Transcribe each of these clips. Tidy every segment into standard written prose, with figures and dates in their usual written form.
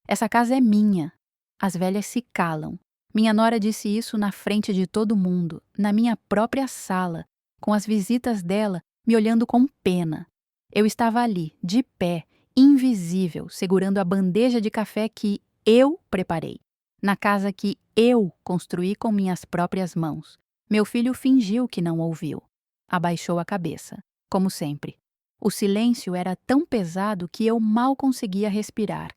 Essa casa é minha. As velhas se calam. Minha nora disse isso na frente de todo mundo, na minha própria sala, com as visitas dela me olhando com pena. Eu estava ali, de pé, invisível, segurando a bandeja de café que eu preparei, na casa que eu construí com minhas próprias mãos. Meu filho fingiu que não ouviu. Abaixou a cabeça, como sempre. O silêncio era tão pesado que eu mal conseguia respirar.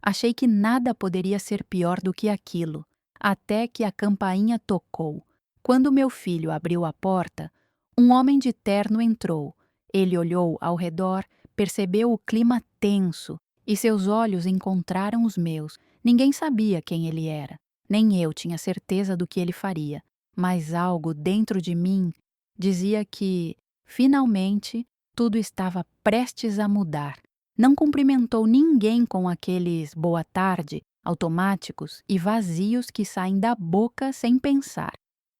Achei que nada poderia ser pior do que aquilo, até que a campainha tocou. Quando meu filho abriu a porta, um homem de terno entrou. Ele olhou ao redor, percebeu o clima tenso e seus olhos encontraram os meus. Ninguém sabia quem ele era, nem eu tinha certeza do que ele faria, mas algo dentro de mim dizia que, finalmente, tudo estava prestes a mudar. Não cumprimentou ninguém com aqueles boa tarde automáticos e vazios que saem da boca sem pensar.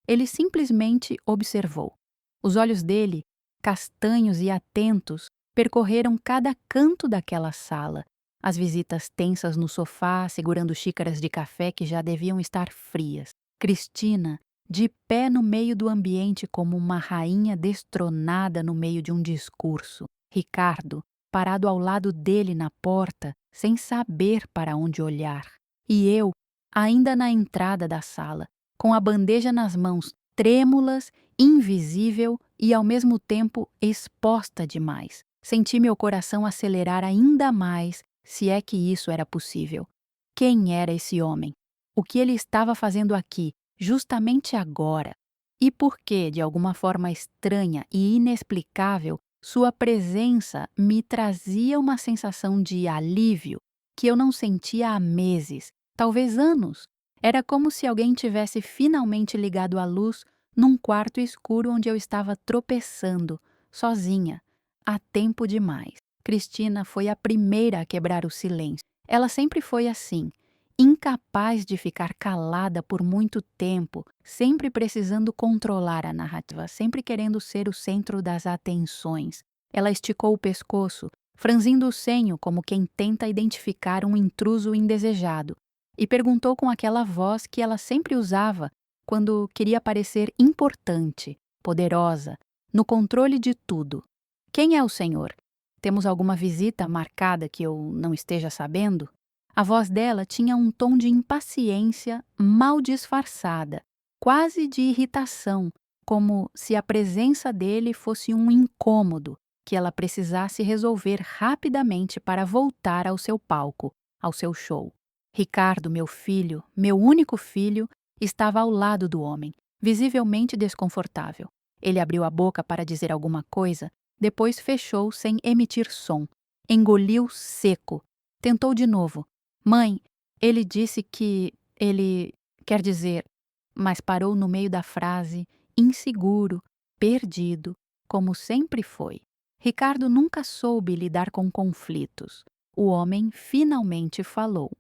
Ele simplesmente observou. Os olhos dele, castanhos e atentos, percorreram cada canto daquela sala. As visitas tensas no sofá, segurando xícaras de café que já deviam estar frias. Cristina, de pé no meio do ambiente como uma rainha destronada no meio de um discurso. Ricardo, parado ao lado dele na porta, sem saber para onde olhar. E eu, ainda na entrada da sala, com a bandeja nas mãos, trêmulas, invisível e ao mesmo tempo exposta demais. Senti meu coração acelerar ainda mais, se é que isso era possível. Quem era esse homem? O que ele estava fazendo aqui, justamente agora? E por que, de alguma forma estranha e inexplicável, sua presença me trazia uma sensação de alívio que eu não sentia há meses, talvez anos. Era como se alguém tivesse finalmente ligado a luz num quarto escuro onde eu estava tropeçando, sozinha, há tempo demais. Cristina foi a primeira a quebrar o silêncio. Ela sempre foi assim, incapaz de ficar calada por muito tempo, sempre precisando controlar a narrativa, sempre querendo ser o centro das atenções. Ela esticou o pescoço, franzindo o senho como quem tenta identificar um intruso indesejado, e perguntou com aquela voz que ela sempre usava quando queria parecer importante, poderosa, no controle de tudo. Quem é o senhor? Temos alguma visita marcada que eu não esteja sabendo? A voz dela tinha um tom de impaciência mal disfarçada, quase de irritação, como se a presença dele fosse um incômodo que ela precisasse resolver rapidamente para voltar ao seu palco, ao seu show. Ricardo, meu filho, meu único filho, estava ao lado do homem, visivelmente desconfortável. Ele abriu a boca para dizer alguma coisa, depois fechou sem emitir som. Engoliu seco. Tentou de novo. Mãe, ele disse que ele quer dizer, mas parou no meio da frase, inseguro, perdido, como sempre foi. Ricardo nunca soube lidar com conflitos. O homem finalmente falou.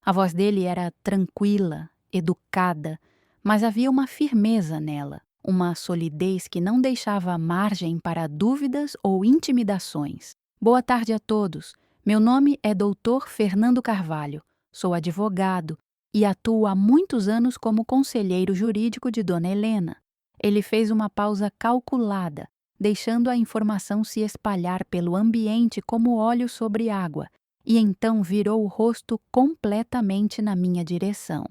A voz dele era tranquila, educada, mas havia uma firmeza nela, uma solidez que não deixava margem para dúvidas ou intimidações. Boa tarde a todos. Meu nome é Dr. Fernando Carvalho. Sou advogado e atuo há muitos anos como conselheiro jurídico de Dona Helena. Ele fez uma pausa calculada, deixando a informação se espalhar pelo ambiente como óleo sobre água, e então virou o rosto completamente na minha direção.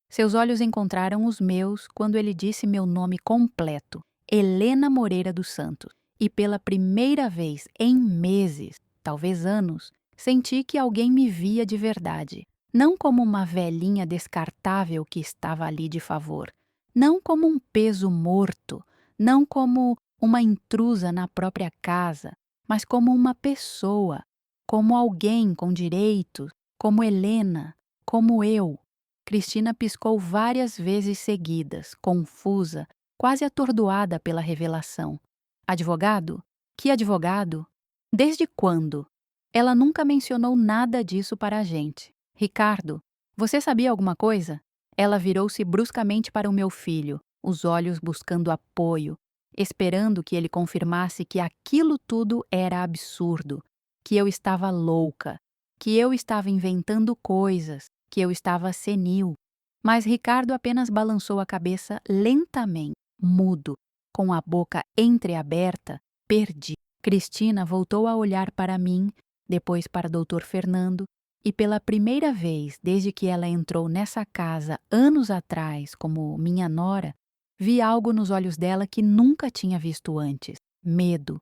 Seus olhos encontraram os meus quando ele disse meu nome completo, Helena Moreira dos Santos, e pela primeira vez em meses, talvez anos, senti que alguém me via de verdade, não como uma velhinha descartável que estava ali de favor, não como um peso morto, não como uma intrusa na própria casa, mas como uma pessoa, como alguém com direitos, como Helena, como eu. Cristina piscou várias vezes seguidas, confusa, quase atordoada pela revelação. Advogado? Que advogado? Desde quando? Ela nunca mencionou nada disso para a gente. Ricardo, você sabia alguma coisa? Ela virou-se bruscamente para o meu filho, os olhos buscando apoio, esperando que ele confirmasse que aquilo tudo era absurdo, que eu estava louca. que eu estava inventando coisas, que eu estava senil. Mas Ricardo apenas balançou a cabeça lentamente, mudo, com a boca entreaberta, perdido. Cristina voltou a olhar para mim, depois para Dr. Fernando, e pela primeira vez desde que ela entrou nessa casa anos atrás como minha nora, vi algo nos olhos dela que nunca tinha visto antes: medo,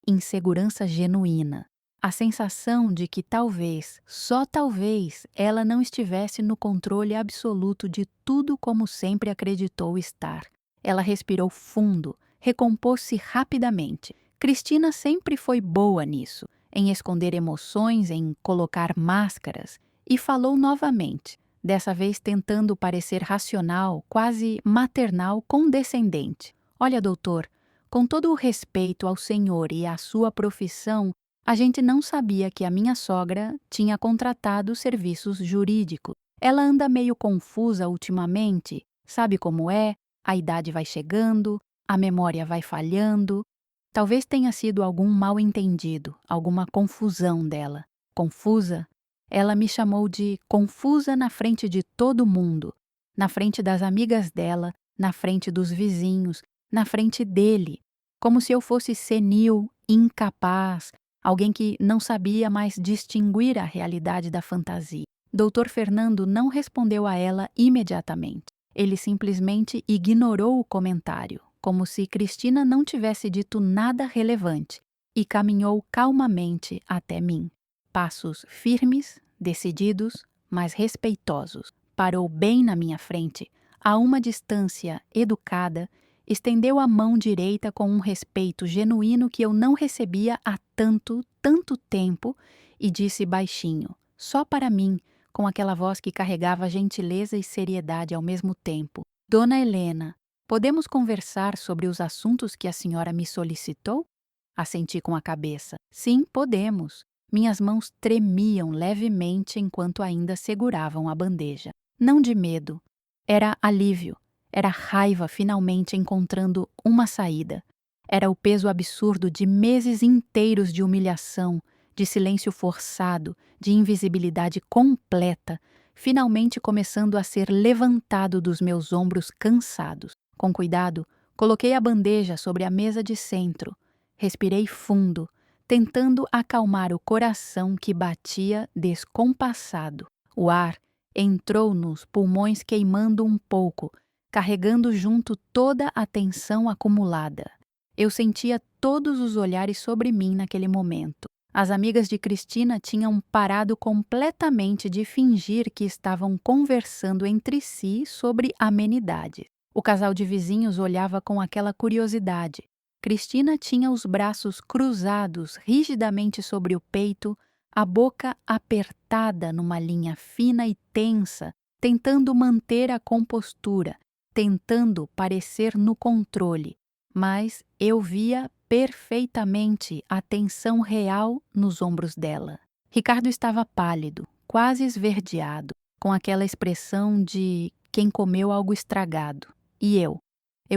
insegurança genuína. A sensação de que talvez, só talvez, ela não estivesse no controle absoluto de tudo como sempre acreditou estar. Ela respirou fundo, recompôs-se rapidamente. Cristina sempre foi boa nisso, em esconder emoções, em colocar máscaras, e falou novamente, dessa vez tentando parecer racional, quase maternal, condescendente. Olha, doutor, com todo o respeito ao senhor e à sua profissão, a gente não sabia que a minha sogra tinha contratado serviços jurídicos. Ela anda meio confusa ultimamente, sabe como é? A idade vai chegando, a memória vai falhando. Talvez tenha sido algum mal-entendido, alguma confusão dela. Confusa? Ela me chamou de confusa na frente de todo mundo, na frente das amigas dela, na frente dos vizinhos, na frente dele, como se eu fosse senil, incapaz, alguém que não sabia mais distinguir a realidade da fantasia. Dr. Fernando não respondeu a ela imediatamente. Ele simplesmente ignorou o comentário, como se Cristina não tivesse dito nada relevante, e caminhou calmamente até mim. Passos firmes, decididos, mas respeitosos. Parou bem na minha frente, a uma distância educada, estendeu a mão direita com um respeito genuíno que eu não recebia há tanto tempo e disse baixinho, só para mim, com aquela voz que carregava gentileza e seriedade ao mesmo tempo: Dona Helena, podemos conversar sobre os assuntos que a senhora me solicitou? Assenti com a cabeça. Sim, podemos. Minhas mãos tremiam levemente enquanto ainda seguravam a bandeja. Não de medo. Era alívio. Era raiva finalmente encontrando uma saída. Era o peso absurdo de meses inteiros de humilhação, de silêncio forçado, de invisibilidade completa, finalmente começando a ser levantado dos meus ombros cansados. Com cuidado, coloquei a bandeja sobre a mesa de centro. Respirei fundo, tentando acalmar o coração que batia descompassado. O ar entrou nos pulmões queimando um pouco, carregando junto toda a tensão acumulada. Eu sentia todos os olhares sobre mim naquele momento. As amigas de Cristina tinham parado completamente de fingir que estavam conversando entre si sobre amenidades. O casal de vizinhos olhava com aquela curiosidade. Cristina tinha os braços cruzados rigidamente sobre o peito, a boca apertada numa linha fina e tensa, tentando manter a compostura, tentando parecer no controle, mas eu via perfeitamente a tensão real nos ombros dela. Ricardo estava pálido, quase esverdeado, com aquela expressão de quem comeu algo estragado. E eu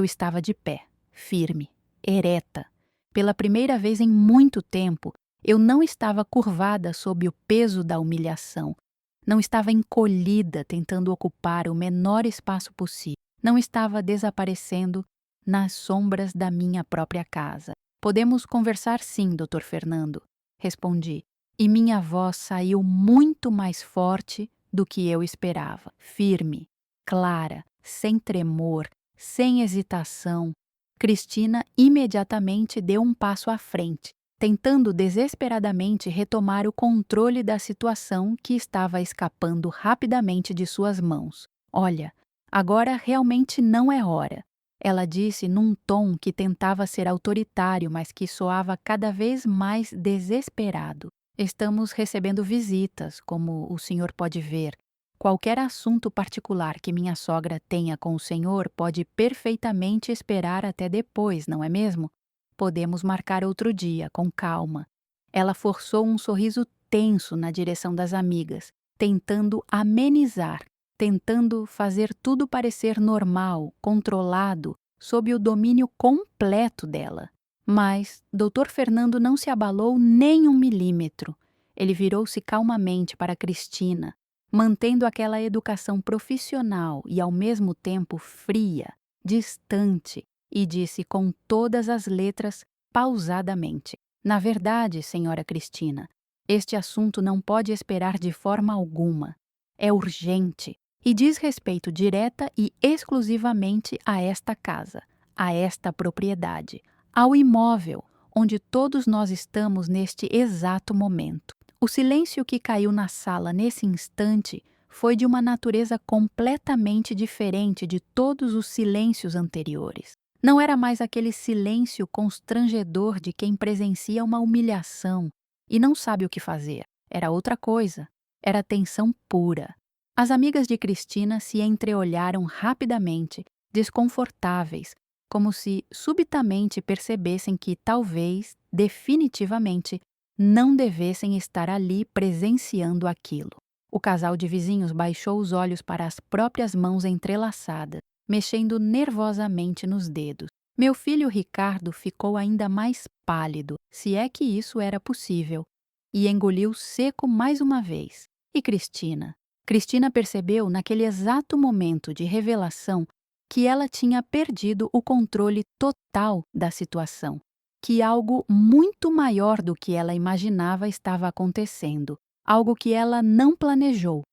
estava de pé, firme, ereta. Pela primeira vez em muito tempo, eu não estava curvada sob o peso da humilhação. Não estava encolhida tentando ocupar o menor espaço possível. Não estava desaparecendo nas sombras da minha própria casa. Podemos conversar sim, Dr. Fernando, respondi, e minha voz saiu muito mais forte do que eu esperava. Firme, clara, sem tremor, sem hesitação. Cristina imediatamente deu um passo à frente, tentando desesperadamente retomar o controle da situação que estava escapando rapidamente de suas mãos. Olha, agora realmente não é hora. Ela disse num tom que tentava ser autoritário, mas que soava cada vez mais desesperado. Estamos recebendo visitas, como o senhor pode ver. Qualquer assunto particular que minha sogra tenha com o senhor pode perfeitamente esperar até depois, não é mesmo? Podemos marcar outro dia, com calma. Ela forçou um sorriso tenso na direção das amigas, tentando amenizar, tentando fazer tudo parecer normal, controlado, sob o domínio completo dela. Mas Dr. Fernando não se abalou nem um milímetro. Ele virou-se calmamente para Cristina, mantendo aquela educação profissional e ao mesmo tempo fria, distante, e disse com todas as letras, pausadamente: Na verdade, senhora Cristina, este assunto não pode esperar de forma alguma. É urgente e diz respeito direta e exclusivamente a esta casa, a esta propriedade, ao imóvel onde todos nós estamos neste exato momento. O silêncio que caiu na sala nesse instante foi de uma natureza completamente diferente de todos os silêncios anteriores. Não era mais aquele silêncio constrangedor de quem presencia uma humilhação e não sabe o que fazer. Era outra coisa. Era tensão pura. As amigas de Cristina se entreolharam rapidamente, desconfortáveis, como se subitamente percebessem que talvez, definitivamente, não devessem estar ali presenciando aquilo. O casal de vizinhos baixou os olhos para as próprias mãos entrelaçadas, mexendo nervosamente nos dedos. Meu filho Ricardo ficou ainda mais pálido, se é que isso era possível, e engoliu seco mais uma vez. E Cristina? Cristina percebeu naquele exato momento de revelação que ela tinha perdido o controle total da situação, que algo muito maior do que ela imaginava estava acontecendo, algo que ela não planejou,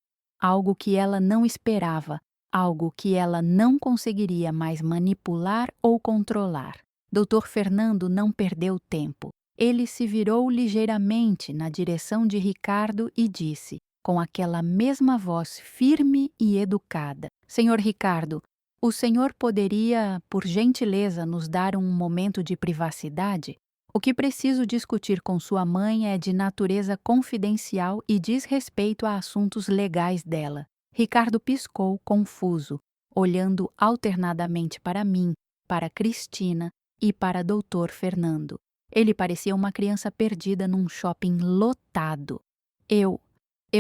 algo que ela não esperava, algo que ela não conseguiria mais manipular ou controlar. Dr. Fernando não perdeu tempo. Ele se virou ligeiramente na direção de Ricardo e disse, com aquela mesma voz firme e educada: Senhor Ricardo, o senhor poderia, por gentileza, nos dar um momento de privacidade? O que preciso discutir com sua mãe é de natureza confidencial e diz respeito a assuntos legais dela. Ricardo piscou, confuso, olhando alternadamente para mim, para Cristina e para Dr. Fernando. Ele parecia uma criança perdida num shopping lotado. Eu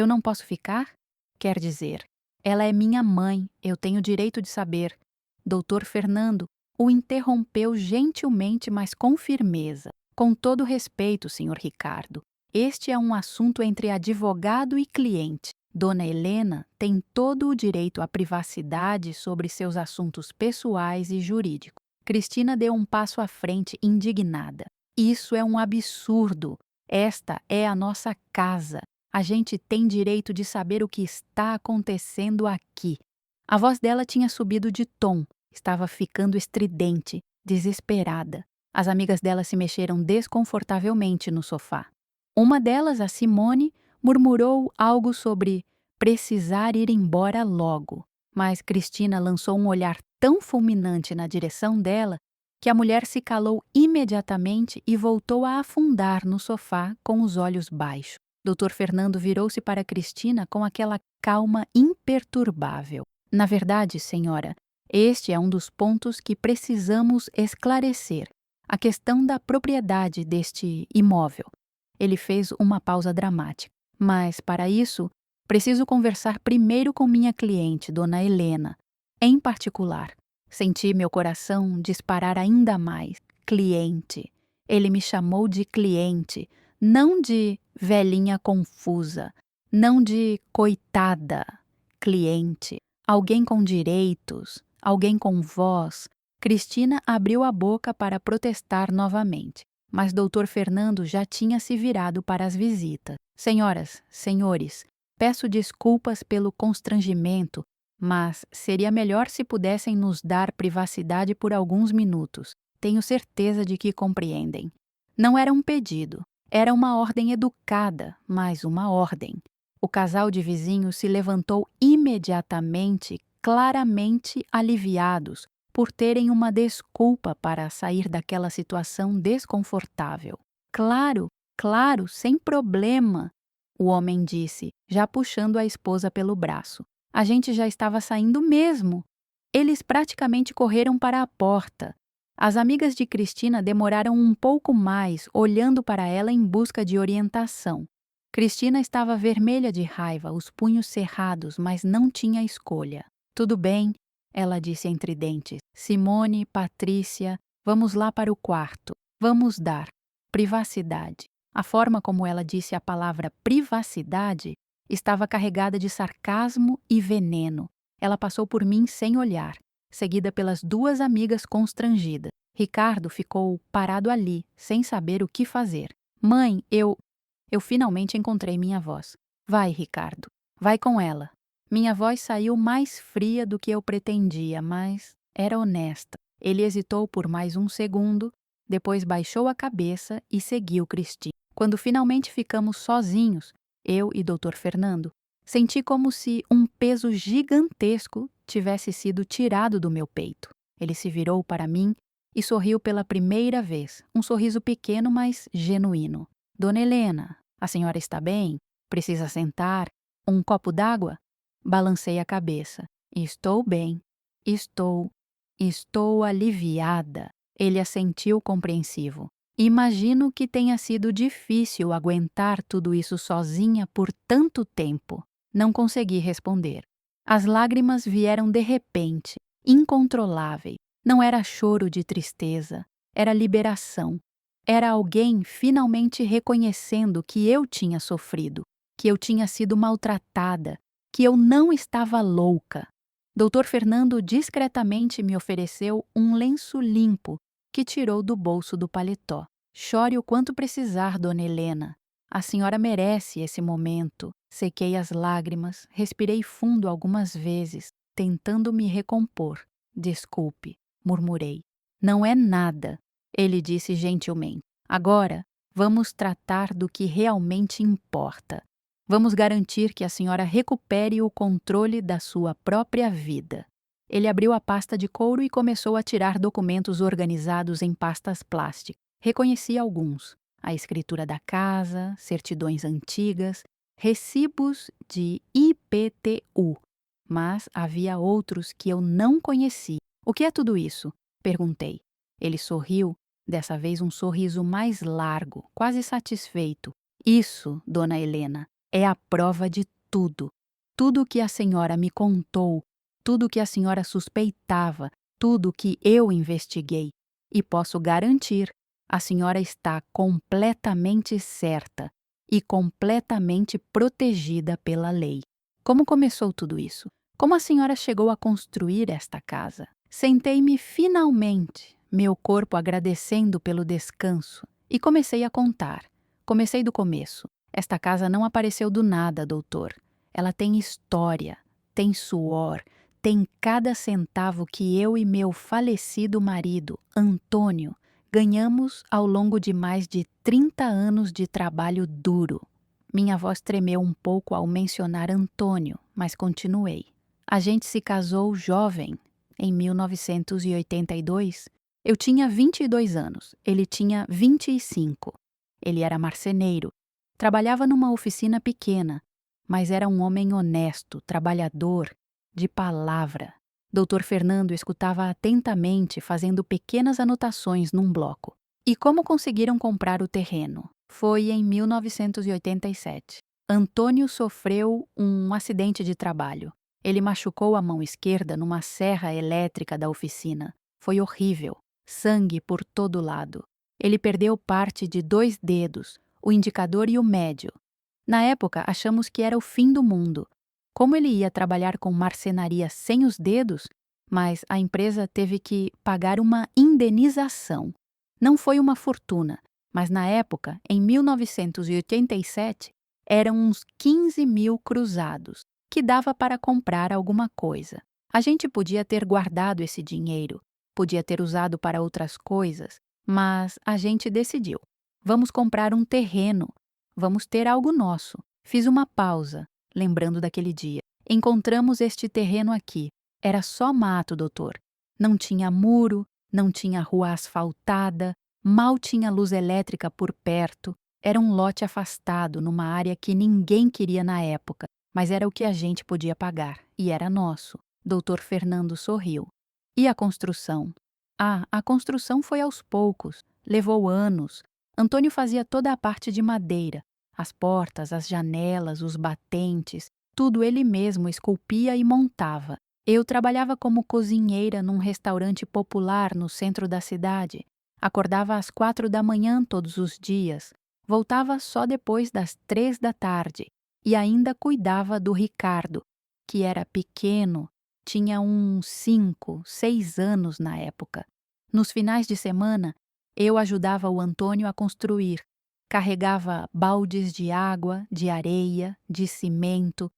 não posso ficar? Quer dizer, ela é minha mãe, eu tenho direito de saber. Dr. Fernando o interrompeu gentilmente, mas com firmeza. Com todo respeito, Sr. Ricardo, este é um assunto entre advogado e cliente. Dona Helena tem todo o direito à privacidade sobre seus assuntos pessoais e jurídicos. Cristina deu um passo à frente, indignada. Isso é um absurdo. Esta é a nossa casa. A gente tem direito de saber o que está acontecendo aqui. A voz dela tinha subido de tom, estava ficando estridente, desesperada. As amigas dela se mexeram desconfortavelmente no sofá. Uma delas, a Simone, murmurou algo sobre precisar ir embora logo, mas Cristina lançou um olhar tão fulminante na direção dela que a mulher se calou imediatamente e voltou a afundar no sofá com os olhos baixos. Dr. Fernando virou-se para Cristina com aquela calma imperturbável. Na verdade, senhora, este é um dos pontos que precisamos esclarecer. A questão da propriedade deste imóvel. Ele fez uma pausa dramática. Mas, para isso, preciso conversar primeiro com minha cliente, Dona Helena. Em particular, senti meu coração disparar ainda mais. Cliente. Ele me chamou de cliente, não de velhinha confusa, não de coitada. Cliente. Alguém com direitos, alguém com voz. Cristina abriu a boca para protestar novamente, mas Dr. Fernando já tinha se virado para as visitas. Senhoras, senhores, peço desculpas pelo constrangimento, mas seria melhor se pudessem nos dar privacidade por alguns minutos. Tenho certeza de que compreendem. Não era um pedido, era uma ordem educada, mas uma ordem. O casal de vizinhos se levantou imediatamente, claramente aliviados, por terem uma desculpa para sair daquela situação desconfortável. Claro, claro, sem problema, o homem disse, já puxando a esposa pelo braço. A gente já estava saindo mesmo. Eles praticamente correram para a porta. As amigas de Cristina demoraram um pouco mais, olhando para ela em busca de orientação. Cristina estava vermelha de raiva, os punhos cerrados, mas não tinha escolha. Tudo bem, ela disse entre dentes. Simone, Patrícia, vamos lá para o quarto. Vamos dar privacidade. A forma como ela disse a palavra privacidade estava carregada de sarcasmo e veneno. Ela passou por mim sem olhar, seguida pelas duas amigas constrangidas. Ricardo ficou parado ali, sem saber o que fazer. Mãe, eu finalmente encontrei minha voz. Vai, Ricardo, vai com ela. Minha voz saiu mais fria do que eu pretendia, mas era honesta. Ele hesitou por mais um segundo, depois baixou a cabeça e seguiu Cristina. Quando finalmente ficamos sozinhos, eu e Dr. Fernando, senti como se um peso gigantesco tivesse sido tirado do meu peito. Ele se virou para mim e sorriu pela primeira vez, um sorriso pequeno, mas genuíno. Dona Helena, a senhora está bem? Precisa sentar? Um copo d'água? Balancei a cabeça. Estou bem. Estou aliviada. Ele assentiu compreensivo. Imagino que tenha sido difícil aguentar tudo isso sozinha por tanto tempo. Não consegui responder. As lágrimas vieram de repente, incontroláveis. Não era choro de tristeza, era liberação. Era alguém finalmente reconhecendo que eu tinha sofrido, que eu tinha sido maltratada, que eu não estava louca. Dr. Fernando discretamente me ofereceu um lenço limpo que tirou do bolso do paletó. Chore o quanto precisar, Dona Helena. A senhora merece esse momento. Sequei as lágrimas, respirei fundo algumas vezes, tentando me recompor. Desculpe, murmurei. Não é nada, ele disse gentilmente. Agora, vamos tratar do que realmente importa. Vamos garantir que a senhora recupere o controle da sua própria vida. Ele abriu a pasta de couro e começou a tirar documentos organizados em pastas plásticas. Reconheci alguns: a escritura da casa, certidões antigas, recibos de IPTU. Mas havia outros que eu não conhecia. O que é tudo isso? Perguntei. Ele sorriu, dessa vez um sorriso mais largo, quase satisfeito. Isso, Dona Helena, é a prova de tudo. Tudo o que a senhora me contou, tudo o que a senhora suspeitava, tudo o que eu investiguei. E posso garantir, a senhora está completamente certa e completamente protegida pela lei. Como começou tudo isso? Como a senhora chegou a construir esta casa? Sentei-me finalmente, meu corpo agradecendo pelo descanso, e comecei a contar. Comecei do começo. Esta casa não apareceu do nada, doutor. Ela tem história, tem suor, tem cada centavo que eu e meu falecido marido, Antônio, ganhamos ao longo de mais de 30 anos de trabalho duro. Minha voz tremeu um pouco ao mencionar Antônio, mas continuei. A gente se casou jovem, em 1982. Eu tinha 22 anos, ele tinha 25. Ele era marceneiro, trabalhava numa oficina pequena, mas era um homem honesto, trabalhador, de palavra. Dr. Fernando escutava atentamente, fazendo pequenas anotações num bloco. E como conseguiram comprar o terreno? Foi em 1987. Antônio sofreu um acidente de trabalho. Ele machucou a mão esquerda numa serra elétrica da oficina. Foi horrível. Sangue por todo lado. Ele perdeu parte de 2 dedos, o indicador e o médio. Na época, achamos que era o fim do mundo. Como ele ia trabalhar com marcenaria sem os dedos? Mas a empresa teve que pagar uma indenização. Não foi uma fortuna, mas na época, em 1987, eram uns 15 mil cruzados, que dava para comprar alguma coisa. A gente podia ter guardado esse dinheiro, podia ter usado para outras coisas, mas a gente decidiu. Vamos comprar um terreno, vamos ter algo nosso. Fiz uma pausa, lembrando daquele dia. Encontramos este terreno aqui. Era só mato, doutor. Não tinha muro, não tinha rua asfaltada, mal tinha luz elétrica por perto. Era um lote afastado, numa área que ninguém queria na época, mas era o que a gente podia pagar, e era nosso. Dr. Fernando sorriu. E a construção? A construção foi aos poucos, levou anos. Antônio fazia toda a parte de madeira, as portas, as janelas, os batentes, tudo ele mesmo esculpia e montava. Eu trabalhava como cozinheira num restaurante popular no centro da cidade. Acordava às 4 da manhã todos os dias, Voltava só depois das 3 da tarde e ainda cuidava do Ricardo, que era pequeno, tinha uns 5, 6 anos na época. Nos finais de semana, eu ajudava o Antônio a construir. Carregava baldes de água, de areia, de cimento,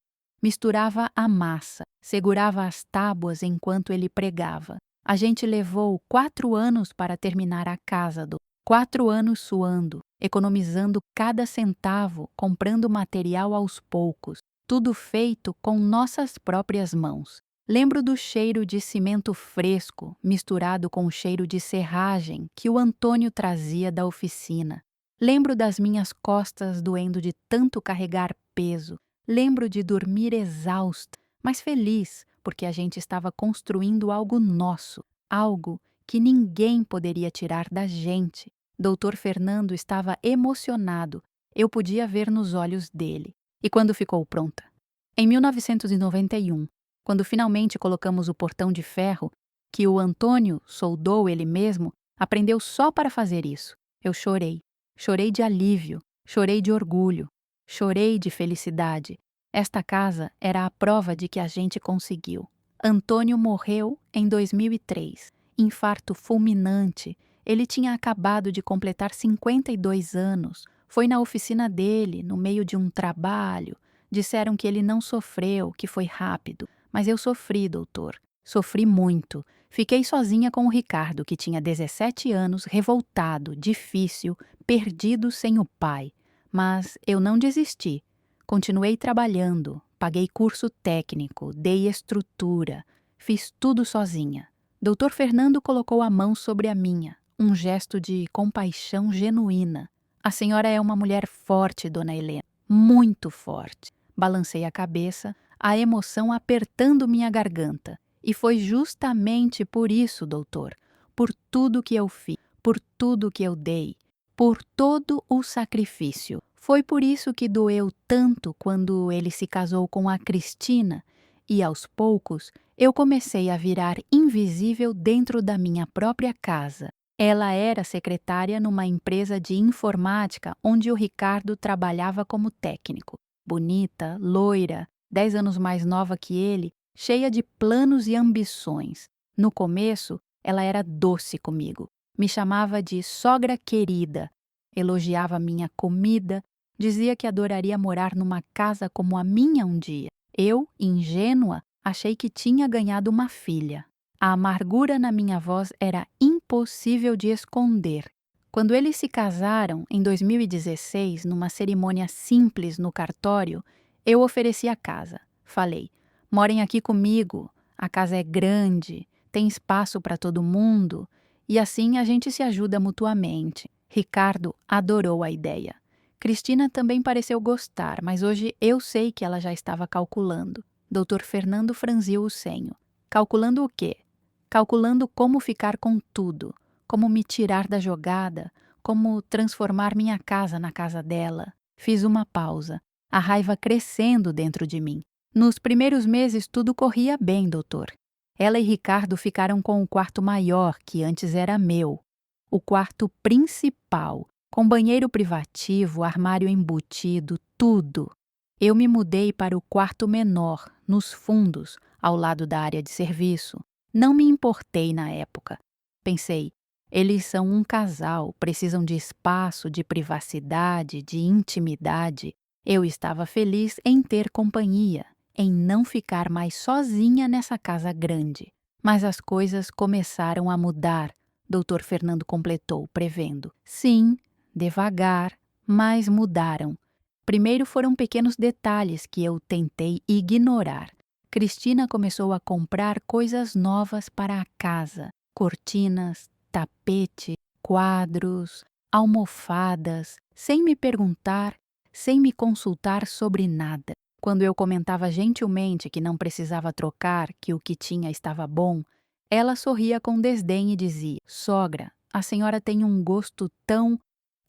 misturava a massa, segurava as tábuas enquanto ele pregava. A gente levou 4 anos para terminar a casa do 4 anos suando, economizando cada centavo, comprando material aos poucos, tudo feito com nossas próprias mãos. Lembro do cheiro de cimento fresco, misturado com o cheiro de serragem que o Antônio trazia da oficina. Lembro das minhas costas doendo de tanto carregar peso. Lembro de dormir exausta, mas feliz, porque a gente estava construindo algo nosso, algo que ninguém poderia tirar da gente. Doutor Fernando estava emocionado, eu podia ver nos olhos dele. E quando ficou pronta? Em 1991, quando finalmente colocamos o portão de ferro, que o Antônio soldou ele mesmo, aprendeu só para fazer isso. Eu chorei. Chorei de alívio, chorei de orgulho, chorei de felicidade. Esta casa era a prova de que a gente conseguiu. Antônio morreu em 2003. Infarto fulminante. Ele tinha acabado de completar 52 anos. Foi na oficina dele, no meio de um trabalho. Disseram que ele não sofreu, que foi rápido. Mas eu sofri, doutor. Sofri muito. Fiquei sozinha com o Ricardo, que tinha 17 anos, revoltado, difícil, perdido sem o pai. Mas eu não desisti. Continuei trabalhando, paguei curso técnico, dei estrutura, fiz tudo sozinha. Doutor Fernando colocou a mão sobre a minha, um gesto de compaixão genuína. A senhora é uma mulher forte, dona Helena, muito forte. Balancei a cabeça, a emoção apertando minha garganta. E foi justamente por isso, doutor, por tudo que eu fiz, por tudo que eu dei, por todo o sacrifício. Foi por isso que doeu tanto quando ele se casou com a Cristina e, aos poucos, eu comecei a virar invisível dentro da minha própria casa. Ela era secretária numa empresa de informática onde o Ricardo trabalhava como técnico. Bonita, loira, 10 anos mais nova que ele, cheia de planos e ambições. No começo, ela era doce comigo. Me chamava de sogra querida, elogiava minha comida, dizia que adoraria morar numa casa como a minha um dia. Eu, ingênua, achei que tinha ganhado uma filha. A amargura na minha voz era impossível de esconder. Quando eles se casaram, em 2016, numa cerimônia simples no cartório, eu ofereci a casa. Falei: morem aqui comigo, a casa é grande, tem espaço para todo mundo, e assim a gente se ajuda mutuamente. Ricardo adorou a ideia. Cristina também pareceu gostar, mas hoje eu sei que ela já estava calculando. Doutor Fernando franziu o senho. Calculando o quê? Calculando como ficar com tudo, como me tirar da jogada, como transformar minha casa na casa dela. Fiz uma pausa, a raiva crescendo dentro de mim. Nos primeiros meses tudo corria bem, doutor. Ela e Ricardo ficaram com o quarto maior, que antes era meu. O quarto principal, com banheiro privativo, armário embutido, tudo. Eu me mudei para o quarto menor, nos fundos, ao lado da área de serviço. Não me importei na época. Pensei, eles são um casal, precisam de espaço, de privacidade, de intimidade. Eu estava feliz em ter companhia, em não ficar mais sozinha nessa casa grande. Mas as coisas começaram a mudar, doutor Fernando completou, prevendo. Sim, devagar, mas mudaram. Primeiro foram pequenos detalhes que eu tentei ignorar. Cristina começou a comprar coisas novas para a casa: cortinas, tapete, quadros, almofadas, sem me perguntar, sem me consultar sobre nada. Quando eu comentava gentilmente que não precisava trocar, que o que tinha estava bom, ela sorria com desdém e dizia: sogra, a senhora tem um gosto tão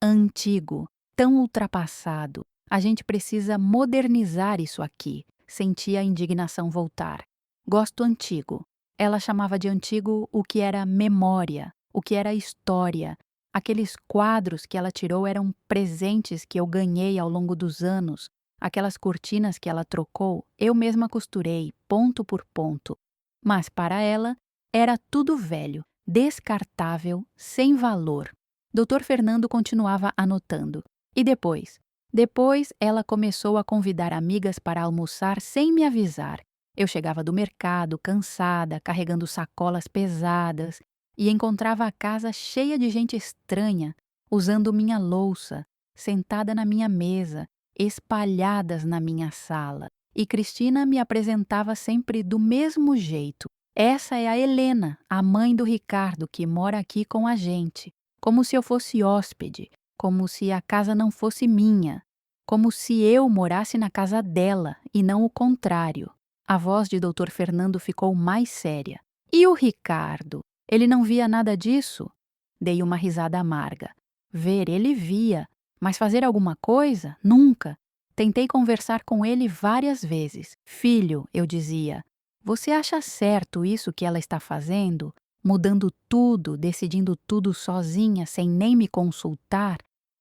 antigo, tão ultrapassado. A gente precisa modernizar isso aqui. Sentia a indignação voltar. Gosto antigo. Ela chamava de antigo o que era memória, o que era história, Aqueles quadros que ela tirou eram presentes que eu ganhei ao longo dos anos. Aquelas cortinas que ela trocou, eu mesma costurei, ponto por ponto. Mas para ela, era tudo velho, descartável, sem valor. Dr. Fernando continuava anotando. E depois? Depois, ela começou a convidar amigas para almoçar sem me avisar. Eu chegava do mercado, cansada, carregando sacolas pesadas, e encontrava a casa cheia de gente estranha, usando minha louça, sentada na minha mesa, espalhadas na minha sala. E Cristina me apresentava sempre do mesmo jeito. Essa é a Helena, a mãe do Ricardo, que mora aqui com a gente. Como se eu fosse hóspede, como se a casa não fosse minha, como se eu morasse na casa dela e não o contrário. A voz de Dr. Fernando ficou mais séria. E o Ricardo? Ele não via nada disso? Dei uma risada amarga. Ver, ele via, mas fazer alguma coisa? Nunca. Tentei conversar com ele várias vezes. Filho, eu dizia, você acha certo isso que ela está fazendo? Mudando tudo, decidindo tudo sozinha, sem nem me consultar?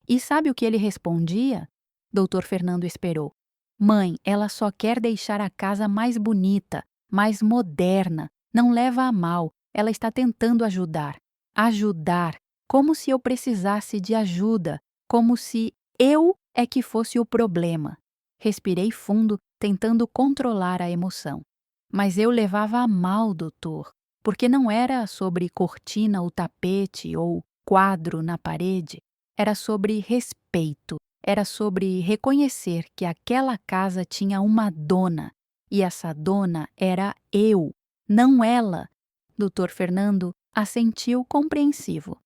E sabe o que ele respondia? Dr. Fernando esperou. Mãe, ela só quer deixar a casa mais bonita, mais moderna. Não leva a mal. Ela está tentando ajudar. Ajudar. Como se eu precisasse de ajuda. Como se eu é que fosse o problema. Respirei fundo, tentando controlar a emoção. Mas eu levava a mal, doutor, porque não era sobre cortina ou tapete ou quadro na parede. Era sobre respeito. Era sobre reconhecer que aquela casa tinha uma dona, e essa dona era eu, não ela. Dr. Fernando assentiu compreensivo.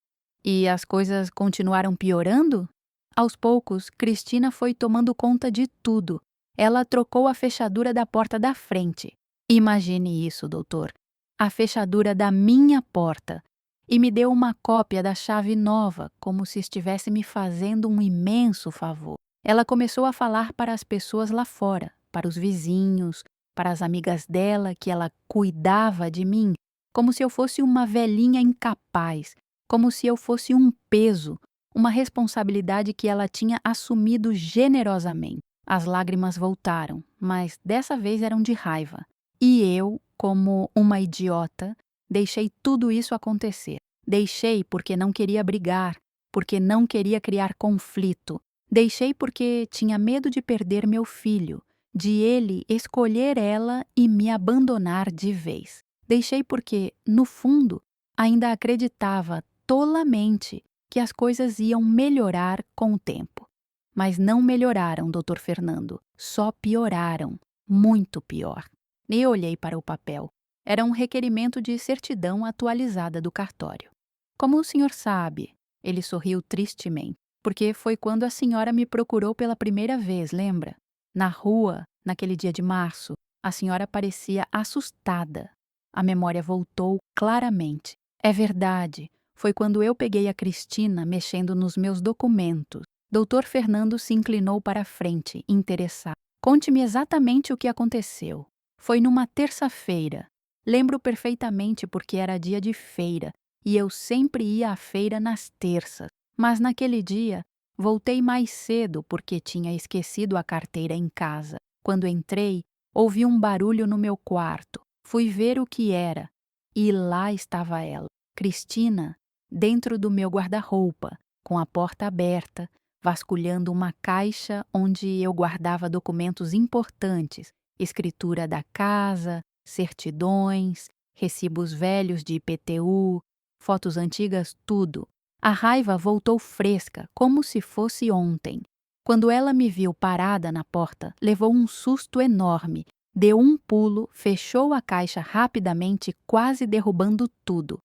E as coisas continuaram piorando? Aos poucos, Cristina foi tomando conta de tudo. Ela trocou a fechadura da porta da frente. Imagine isso, doutor. A fechadura da minha porta. E me deu uma cópia da chave nova, como se estivesse me fazendo um imenso favor. Ela começou a falar para as pessoas lá fora, para os vizinhos, para as amigas dela, que ela cuidava de mim, como se eu fosse uma velhinha incapaz, como se eu fosse um peso, uma responsabilidade que ela tinha assumido generosamente. As lágrimas voltaram, mas dessa vez eram de raiva. E eu, como uma idiota, deixei tudo isso acontecer. Deixei porque não queria brigar, porque não queria criar conflito. Deixei porque tinha medo de perder meu filho, de ele escolher ela e me abandonar de vez. Deixei porque, no fundo, ainda acreditava tolamente que as coisas iam melhorar com o tempo. Mas não melhoraram, Dr. Fernando. Só pioraram. Muito pior. E olhei para o papel. Era um requerimento de certidão atualizada do cartório. Como o senhor sabe, ele sorriu tristemente, porque foi quando a senhora me procurou pela primeira vez, lembra? Na rua, naquele dia de março, a senhora parecia assustada. A memória voltou claramente. É verdade, foi quando eu peguei a Cristina mexendo nos meus documentos. Dr. Fernando se inclinou para a frente, interessado. Conte-me exatamente o que aconteceu. Foi numa terça-feira. Lembro perfeitamente porque era dia de feira e eu sempre ia à feira nas terças. Mas naquele dia, voltei mais cedo porque tinha esquecido a carteira em casa. Quando entrei, ouvi um barulho no meu quarto. Fui ver o que era e lá estava ela, Cristina, dentro do meu guarda-roupa, com a porta aberta, vasculhando uma caixa onde eu guardava documentos importantes, escritura da casa, certidões, recibos velhos de IPTU, fotos antigas, tudo. A raiva voltou fresca, como se fosse ontem. Quando ela me viu parada na porta, levou um susto enorme, deu um pulo, fechou a caixa rapidamente, quase derrubando tudo.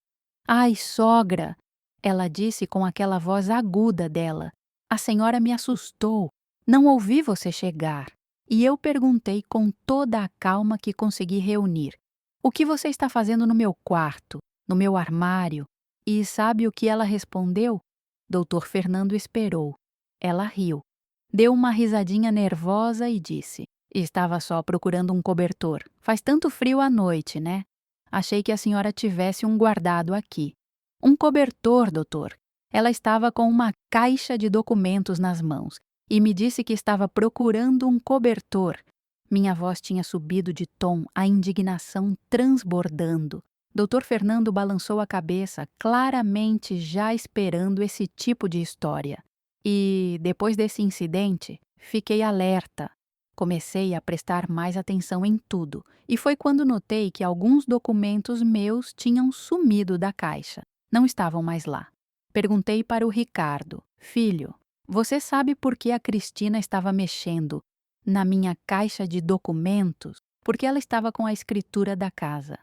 Ai, sogra! Ela disse com aquela voz aguda dela. A senhora me assustou. Não ouvi você chegar. E eu perguntei com toda a calma que consegui reunir. O que você está fazendo no meu quarto, no meu armário? E sabe o que ela respondeu? Dr. Fernando esperou. Ela riu. Deu uma risadinha nervosa e disse: estava só procurando um cobertor. Faz tanto frio à noite, né? Achei que a senhora tivesse um guardado aqui. Um cobertor, doutor. Ela estava com uma caixa de documentos nas mãos e me disse que estava procurando um cobertor. Minha voz tinha subido de tom, a indignação transbordando. Dr. Fernando balançou a cabeça, claramente já esperando esse tipo de história. E, depois desse incidente, fiquei alerta. Comecei a prestar mais atenção em tudo, e foi quando notei que alguns documentos meus tinham sumido da caixa. Não estavam mais lá. Perguntei para o Ricardo: Filho, você sabe por que a Cristina estava mexendo na minha caixa de documentos? Porque ela estava com a escritura da casa.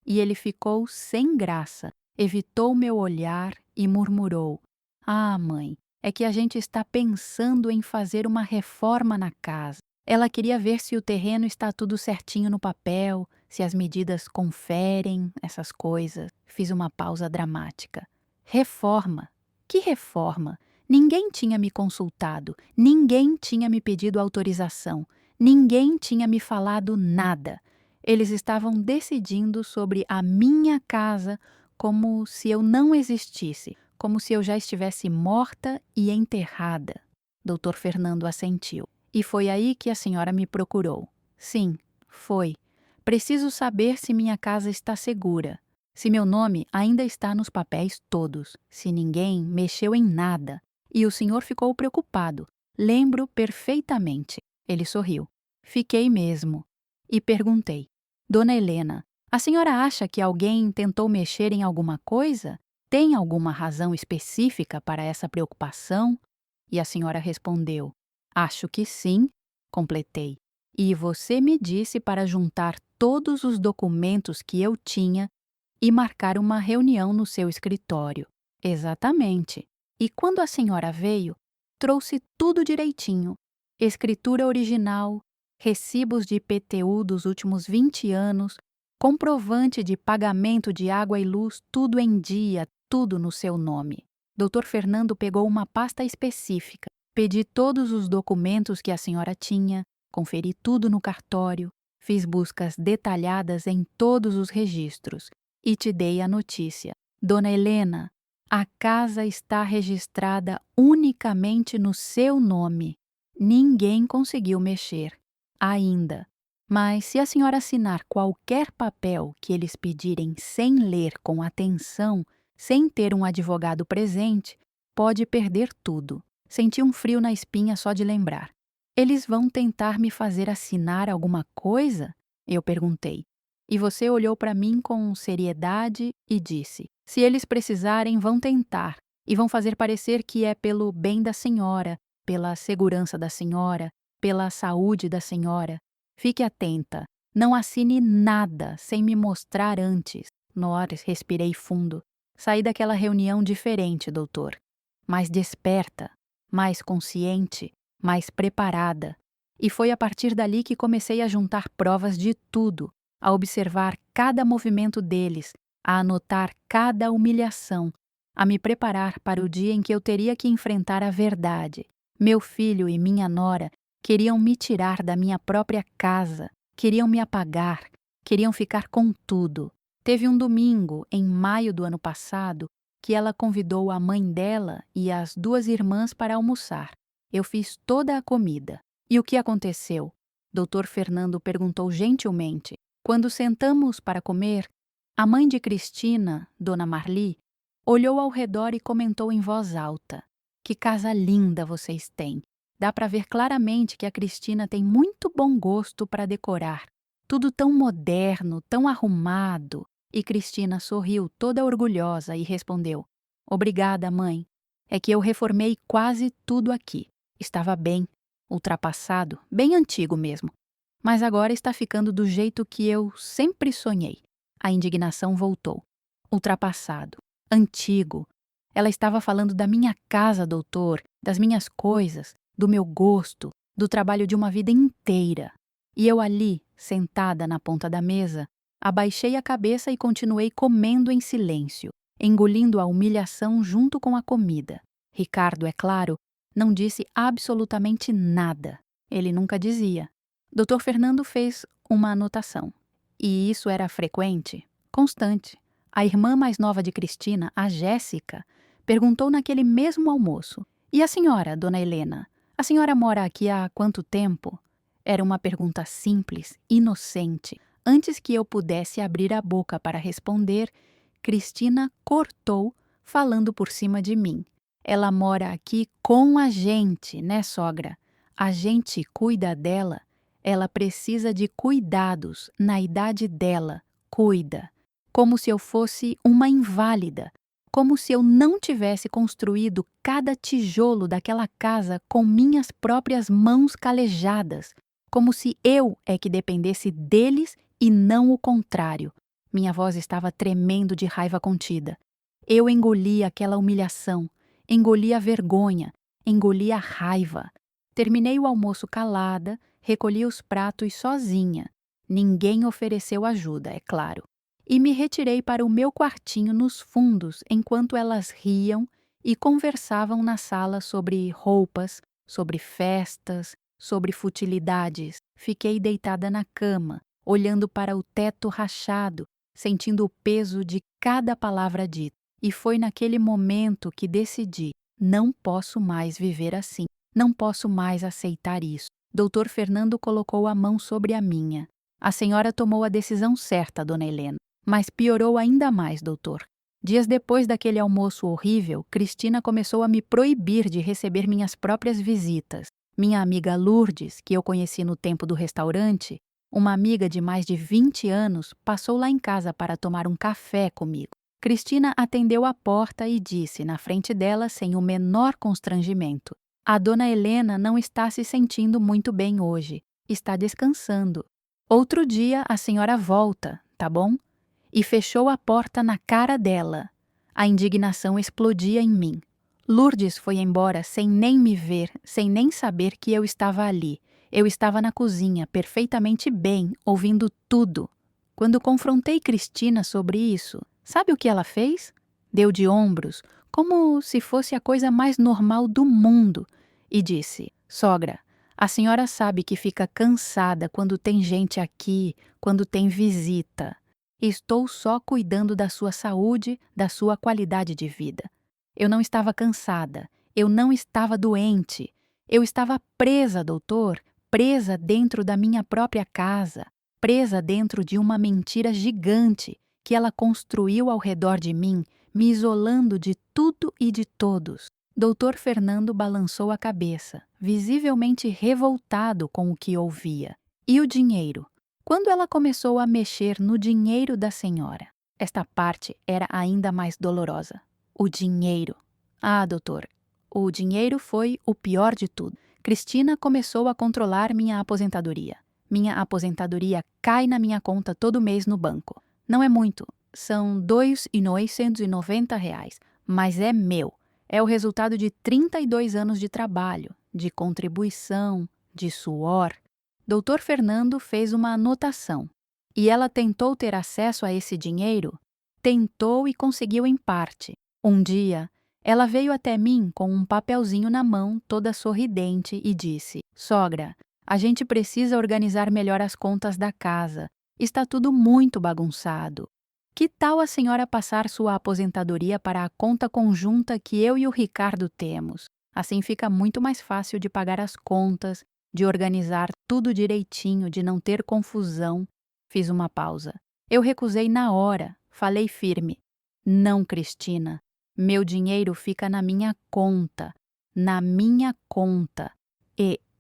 E ele ficou sem graça, evitou meu olhar e murmurou: Ah, mãe, é que a gente está pensando em fazer uma reforma na casa. Ela queria ver se o terreno está tudo certinho no papel, se as medidas conferem, essas coisas. Fiz uma pausa dramática. Reforma? Que reforma? Ninguém tinha me consultado, ninguém tinha me pedido autorização, ninguém tinha me falado nada. Eles estavam decidindo sobre a minha casa como se eu não existisse, como se eu já estivesse morta e enterrada. Dr. Fernando assentiu. E foi aí que a senhora me procurou. Sim, foi. Preciso saber se minha casa está segura, se meu nome ainda está nos papéis todos, se ninguém mexeu em nada. E o senhor ficou preocupado. Lembro perfeitamente. Ele sorriu. Fiquei mesmo. E perguntei: Dona Helena, a senhora acha que alguém tentou mexer em alguma coisa? Tem alguma razão específica para essa preocupação? E a senhora respondeu: Acho que sim, completei. E você me disse para juntar todos os documentos que eu tinha e marcar uma reunião no seu escritório. Exatamente. E quando a senhora veio, trouxe tudo direitinho: escritura original, recibos de IPTU dos últimos 20 anos, comprovante de pagamento de água e luz, tudo em dia, tudo no seu nome. Dr. Fernando pegou uma pasta específica. Pedi todos os documentos que a senhora tinha, conferi tudo no cartório, fiz buscas detalhadas em todos os registros e te dei a notícia. Dona Helena, a casa está registrada unicamente no seu nome. Ninguém conseguiu mexer, ainda. Mas se a senhora assinar qualquer papel que eles pedirem sem ler com atenção, sem ter um advogado presente, pode perder tudo. Senti um frio na espinha só de lembrar. Eles vão tentar me fazer assinar alguma coisa? Eu perguntei. E você olhou para mim com seriedade e disse: se eles precisarem, vão tentar. E vão fazer parecer que é pelo bem da senhora, pela segurança da senhora, pela saúde da senhora. Fique atenta. Não assine nada sem me mostrar antes. Nores, respirei fundo. Saí daquela reunião diferente, doutor. Mais desperta, mais consciente, mais preparada. E foi a partir dali que comecei a juntar provas de tudo, a observar cada movimento deles, a anotar cada humilhação, a me preparar para o dia em que eu teria que enfrentar a verdade. Meu filho e minha nora queriam me tirar da minha própria casa, queriam me apagar, queriam ficar com tudo. Teve um domingo, em maio do ano passado, que ela convidou a mãe dela e as duas irmãs para almoçar. Eu fiz toda a comida. E o que aconteceu? Dr. Fernando perguntou gentilmente. Quando sentamos para comer, a mãe de Cristina, Dona Marli, olhou ao redor e comentou em voz alta: Que casa linda vocês têm! Dá para ver claramente que a Cristina tem muito bom gosto para decorar. Tudo tão moderno, tão arrumado. E Cristina sorriu toda orgulhosa e respondeu: Obrigada, mãe. É que eu reformei quase tudo aqui. Estava bem, ultrapassado, bem antigo mesmo. Mas agora está ficando do jeito que eu sempre sonhei. A indignação voltou. Ultrapassado, antigo. Ela estava falando da minha casa, doutor, das minhas coisas, do meu gosto, do trabalho de uma vida inteira. E eu ali, sentada na ponta da mesa, abaixei a cabeça e continuei comendo em silêncio, engolindo a humilhação junto com a comida. Ricardo, é claro, não disse absolutamente nada. Ele nunca dizia. Dr. Fernando fez uma anotação. E isso era frequente, constante. A irmã mais nova de Cristina, a Jéssica, perguntou naquele mesmo almoço: "E a senhora, dona Helena? A senhora mora aqui há quanto tempo?" Era uma pergunta simples, inocente. Antes que eu pudesse abrir a boca para responder, Cristina cortou, falando por cima de mim. "Ela mora aqui com a gente, né, sogra? A gente cuida dela. Ela precisa de cuidados na idade dela. Cuida." Como se eu fosse uma inválida. Como se eu não tivesse construído cada tijolo daquela casa com minhas próprias mãos calejadas. Como se eu é que dependesse deles e não o contrário. Minha voz estava tremendo de raiva contida. Eu engoli aquela humilhação, engoli a vergonha, engoli a raiva. Terminei o almoço calada, recolhi os pratos sozinha. Ninguém ofereceu ajuda, é claro. E me retirei para o meu quartinho nos fundos enquanto elas riam e conversavam na sala sobre roupas, sobre festas, sobre futilidades. Fiquei deitada na cama, olhando para o teto rachado, sentindo o peso de cada palavra dita. E foi naquele momento que decidi: não posso mais viver assim. Não posso mais aceitar isso. Dr. Fernando colocou a mão sobre a minha. "A senhora tomou a decisão certa, dona Helena. Mas piorou ainda mais, doutor. Dias depois daquele almoço horrível, Cristina começou a me proibir de receber minhas próprias visitas. Minha amiga Lourdes, que eu conheci no tempo do restaurante, uma amiga de mais de 20 anos, passou lá em casa para tomar um café comigo. Cristina atendeu a porta e disse, na frente dela, sem o menor constrangimento: "A dona Helena não está se sentindo muito bem hoje. Está descansando. Outro dia a senhora volta, tá bom?" E fechou a porta na cara dela. A indignação explodia em mim. Lourdes foi embora sem nem me ver, sem nem saber que eu estava ali. Eu estava na cozinha, perfeitamente bem, ouvindo tudo. Quando confrontei Cristina sobre isso, sabe o que ela fez? Deu de ombros, como se fosse a coisa mais normal do mundo, e disse: "Sogra, a senhora sabe que fica cansada quando tem gente aqui, quando tem visita. Estou só cuidando da sua saúde, da sua qualidade de vida. Eu não estava cansada, eu não estava doente. Eu estava presa, doutor, presa dentro da minha própria casa, presa dentro de uma mentira gigante que ela construiu ao redor de mim, me isolando de tudo e de todos." Doutor Fernando balançou a cabeça, visivelmente revoltado com o que ouvia. "E o dinheiro? Quando ela começou a mexer no dinheiro da senhora?" Esta parte era ainda mais dolorosa. O dinheiro. "Ah, doutor, o dinheiro foi o pior de tudo. Cristina começou a controlar minha aposentadoria. Minha aposentadoria cai na minha conta todo mês no banco. Não é muito, são R$ 2.990, mas é meu. É o resultado de 32 anos de trabalho, de contribuição, de suor." Doutor Fernando fez uma anotação. "E ela tentou ter acesso a esse dinheiro?" "Tentou e conseguiu em parte. Um dia, ela veio até mim com um papelzinho na mão, toda sorridente, e disse: 'Sogra, a gente precisa organizar melhor as contas da casa. Está tudo muito bagunçado. Que tal a senhora passar sua aposentadoria para a conta conjunta que eu e o Ricardo temos? Assim fica muito mais fácil de pagar as contas, de organizar tudo direitinho, de não ter confusão." Fiz uma pausa. Eu recusei na hora, falei firme: "Não, Cristina, meu dinheiro fica na minha conta, na minha conta."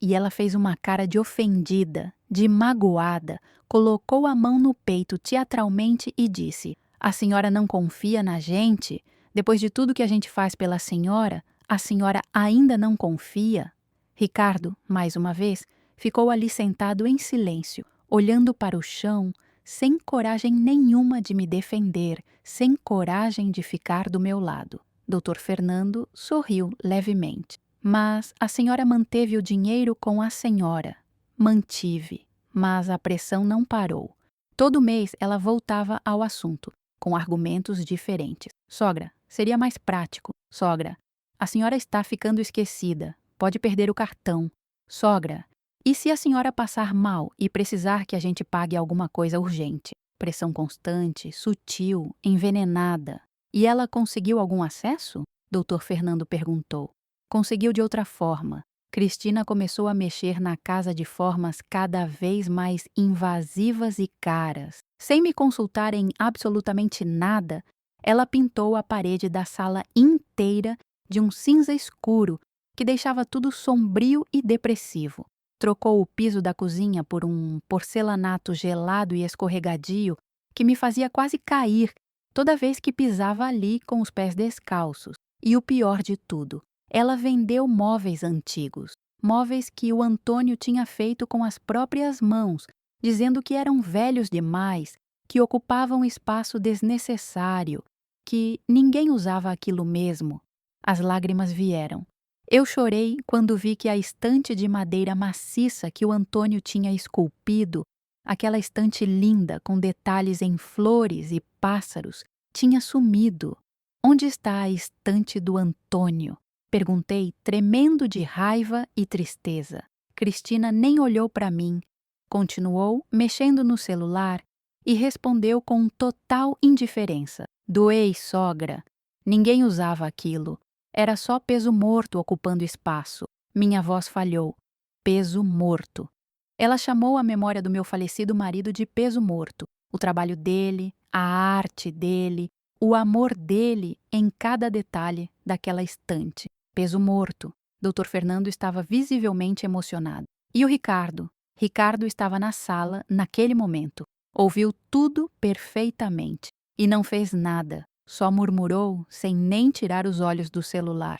E ela fez uma cara de ofendida, de magoada, colocou a mão no peito teatralmente e disse: "A senhora não confia na gente? Depois de tudo que a gente faz pela senhora, a senhora ainda não confia?" Ricardo, mais uma vez, ficou ali sentado em silêncio, olhando para o chão, sem coragem nenhuma de me defender, sem coragem de ficar do meu lado. Dr. Fernando sorriu levemente. "Mas a senhora manteve o dinheiro com a senhora." "Mantive, mas a pressão não parou. Todo mês ela voltava ao assunto, com argumentos diferentes. 'Sogra, seria mais prático. Sogra, a senhora está ficando esquecida. Pode perder o cartão. Sogra, e se a senhora passar mal e precisar que a gente pague alguma coisa urgente?' Pressão constante, sutil, envenenada. E ela conseguiu algum acesso? Doutor Fernando perguntou. Conseguiu de outra forma. Cristina começou a mexer na casa de formas cada vez mais invasivas e caras. Sem me consultar em absolutamente nada, ela pintou a parede da sala inteira de um cinza escuro que deixava tudo sombrio e depressivo. Trocou o piso da cozinha por um porcelanato gelado e escorregadio que me fazia quase cair toda vez que pisava ali com os pés descalços. E o pior de tudo, ela vendeu móveis antigos, móveis que o Antônio tinha feito com as próprias mãos, dizendo que eram velhos demais, que ocupavam espaço desnecessário, que ninguém usava aquilo mesmo. As lágrimas vieram. Eu chorei quando vi que a estante de madeira maciça que o Antônio tinha esculpido, aquela estante linda com detalhes em flores e pássaros, tinha sumido. Onde está a estante do Antônio? Perguntei, tremendo de raiva e tristeza. Cristina nem olhou para mim, continuou mexendo no celular e respondeu com total indiferença. Doei, sogra. Ninguém usava aquilo. Era só peso morto ocupando espaço. Minha voz falhou. Peso morto. Ela chamou a memória do meu falecido marido de peso morto. O trabalho dele, a arte dele, o amor dele em cada detalhe daquela estante. Peso morto. Dr. Fernando estava visivelmente emocionado. E o Ricardo? Ricardo estava na sala naquele momento. Ouviu tudo perfeitamente e não fez nada. Só murmurou sem nem tirar os olhos do celular.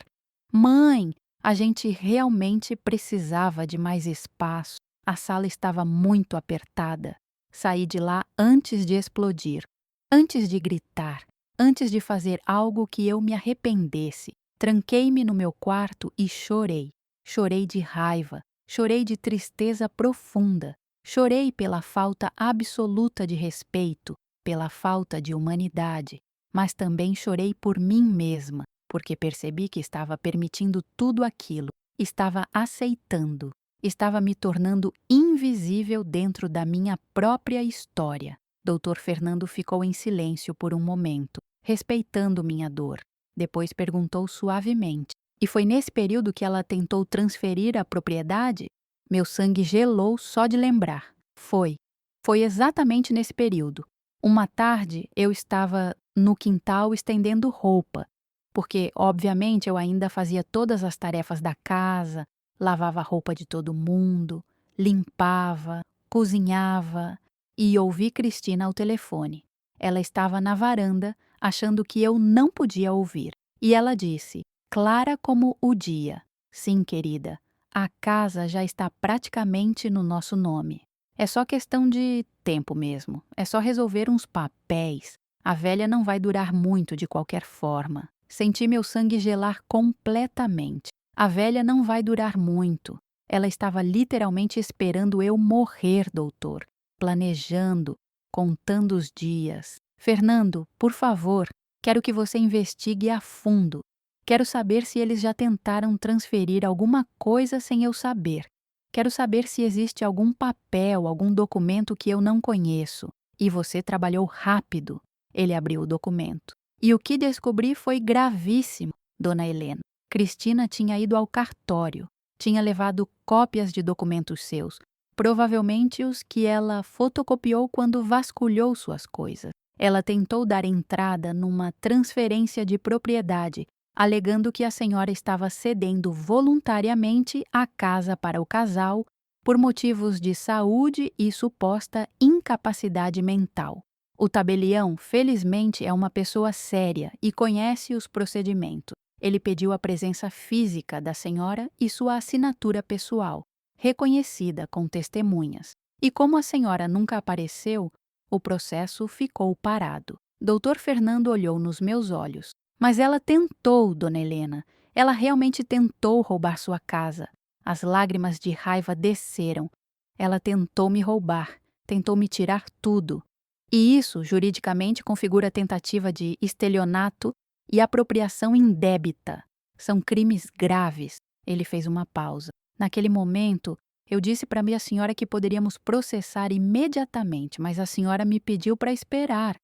Mãe, a gente realmente precisava de mais espaço. A sala estava muito apertada. Saí de lá antes de explodir, antes de gritar, antes de fazer algo que eu me arrependesse. Tranquei-me no meu quarto e chorei. Chorei de raiva, chorei de tristeza profunda. Chorei pela falta absoluta de respeito, pela falta de humanidade. Mas também chorei por mim mesma, porque percebi que estava permitindo tudo aquilo, estava aceitando, estava me tornando invisível dentro da minha própria história. Dr. Fernando ficou em silêncio por um momento, respeitando minha dor. Depois perguntou suavemente: "E foi nesse período que ela tentou transferir a propriedade?" Meu sangue gelou só de lembrar. Foi. Foi exatamente nesse período. Uma tarde eu estava no quintal estendendo roupa, porque, obviamente, eu ainda fazia todas as tarefas da casa, lavava a roupa de todo mundo, limpava, cozinhava e ouvi Cristina ao telefone. Ela estava na varanda, achando que eu não podia ouvir. E ela disse, clara como o dia: "Sim, querida, a casa já está praticamente no nosso nome. É só questão de tempo mesmo. É só resolver uns papéis. A velha não vai durar muito de qualquer forma." Senti meu sangue gelar completamente. A velha não vai durar muito. Ela estava literalmente esperando eu morrer, doutor. Planejando, contando os dias. "Fernando, por favor, quero que você investigue a fundo. Quero saber se eles já tentaram transferir alguma coisa sem eu saber. Quero saber se existe algum papel, algum documento que eu não conheço. E você trabalhou rápido." Ele abriu o documento. "E o que descobri foi gravíssimo, dona Helena. Cristina tinha ido ao cartório. Tinha levado cópias de documentos seus, provavelmente os que ela fotocopiou quando vasculhou suas coisas. Ela tentou dar entrada numa transferência de propriedade, alegando que a senhora estava cedendo voluntariamente a casa para o casal por motivos de saúde e suposta incapacidade mental. O tabelião, felizmente, é uma pessoa séria e conhece os procedimentos. Ele pediu a presença física da senhora e sua assinatura pessoal, reconhecida com testemunhas. E como a senhora nunca apareceu, o processo ficou parado." Dr. Fernando olhou nos meus olhos. "Mas ela tentou, dona Helena. Ela realmente tentou roubar sua casa." As lágrimas de raiva desceram. "Ela tentou me roubar, tentou me tirar tudo. E isso, juridicamente, configura tentativa de estelionato e apropriação indébita. São crimes graves." Ele fez uma pausa. "Naquele momento, eu disse para minha senhora que poderíamos processar imediatamente, mas a senhora me pediu para esperar."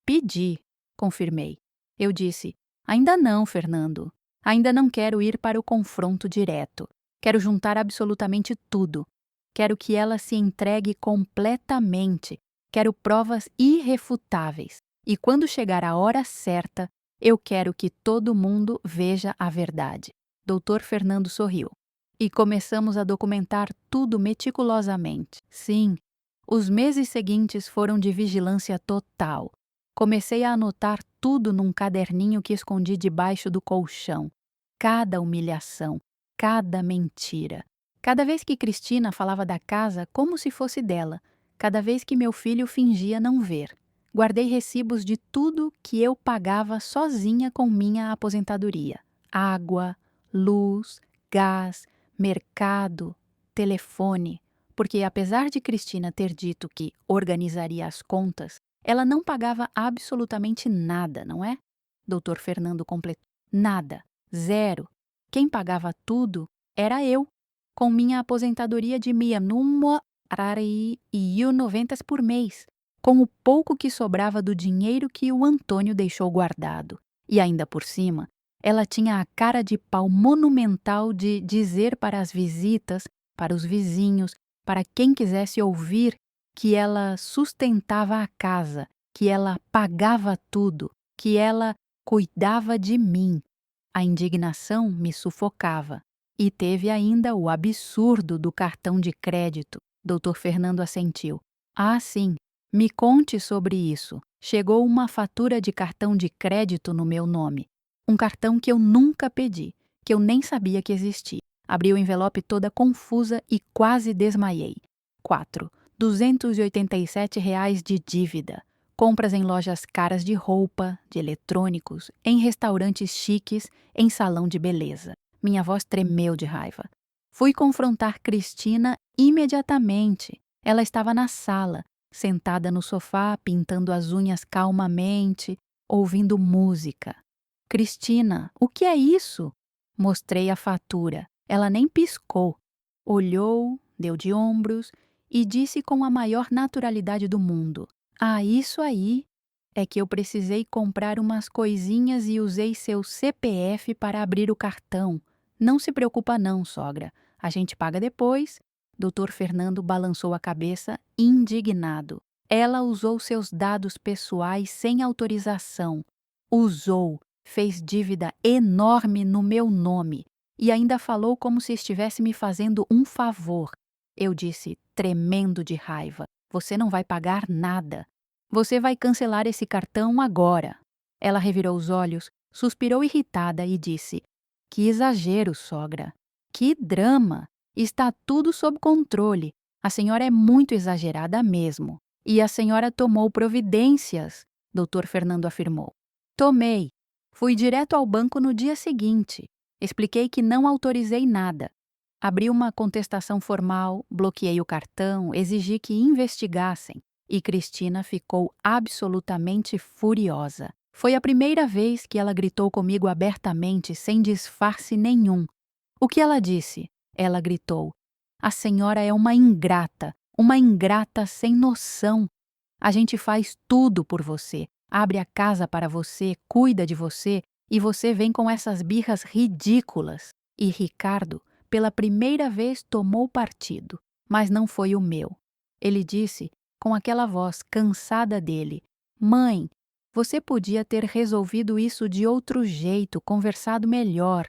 "Pedi", confirmei. Eu disse, "Ainda não, Fernando. Ainda não quero ir para o confronto direto. Quero juntar absolutamente tudo. Quero que ela se entregue completamente. Quero provas irrefutáveis. E quando chegar a hora certa, eu quero que todo mundo veja a verdade. Dr. Fernando sorriu. E começamos a documentar tudo meticulosamente. Sim, os meses seguintes foram de vigilância total. Comecei a anotar tudo num caderninho que escondi debaixo do colchão. Cada humilhação, cada mentira. Cada vez que Cristina falava da casa como se fosse dela, cada vez que meu filho fingia não ver. Guardei recibos de tudo que eu pagava sozinha com minha aposentadoria: água, luz, gás, mercado, telefone. Porque, apesar de Cristina ter dito que organizaria as contas, ela não pagava absolutamente nada, não é? Dr. Fernando completou. Nada. Zero. Quem pagava tudo era eu, com minha aposentadoria de R$ 90 por mês, com o pouco que sobrava do dinheiro que o Antônio deixou guardado. E ainda por cima, ela tinha a cara de pau monumental de dizer para as visitas, para os vizinhos, para quem quisesse ouvir, que ela sustentava a casa, que ela pagava tudo, que ela cuidava de mim. A indignação me sufocava. E teve ainda o absurdo do cartão de crédito. Dr. Fernando assentiu. Ah, sim. Me conte sobre isso. Chegou uma fatura de cartão de crédito no meu nome. Um cartão que eu nunca pedi, que eu nem sabia que existia. Abri o envelope toda confusa e quase desmaiei. 4. R$ 287 de dívida. Compras em lojas caras de roupa, de eletrônicos, em restaurantes chiques, em salão de beleza. Minha voz tremeu de raiva. Fui confrontar Cristina imediatamente. Ela estava na sala, sentada no sofá, pintando as unhas calmamente, ouvindo música. Cristina, o que é isso? Mostrei a fatura. Ela nem piscou. Olhou, deu de ombros e disse com a maior naturalidade do mundo: Ah, isso aí. É que eu precisei comprar umas coisinhas e usei seu CPF para abrir o cartão. Não se preocupa não, sogra. A gente paga depois. Dr. Fernando balançou a cabeça, indignado. Ela usou seus dados pessoais sem autorização. Usou. Fez dívida enorme no meu nome. E ainda falou como se estivesse me fazendo um favor. Eu disse, tremendo de raiva: Você não vai pagar nada. Você vai cancelar esse cartão agora. Ela revirou os olhos, suspirou irritada e disse: Que exagero, sogra. Que drama. Está tudo sob controle. A senhora é muito exagerada mesmo. E a senhora tomou providências, Dr. Fernando afirmou. Tomei. Fui direto ao banco no dia seguinte. Expliquei que não autorizei nada. Abri uma contestação formal, bloqueei o cartão, exigi que investigassem. E Cristina ficou absolutamente furiosa. Foi a primeira vez que ela gritou comigo abertamente, sem disfarce nenhum. O que ela disse? Ela gritou: A senhora é uma ingrata sem noção. A gente faz tudo por você, abre a casa para você, cuida de você, e você vem com essas birras ridículas. E Ricardo, pela primeira vez, tomou partido, mas não foi o meu. Ele disse, com aquela voz cansada dele: Mãe, você podia ter resolvido isso de outro jeito, conversado melhor.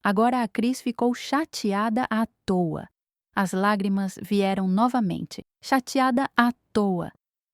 Agora a Cris ficou chateada à toa. As lágrimas vieram novamente. Chateada à toa.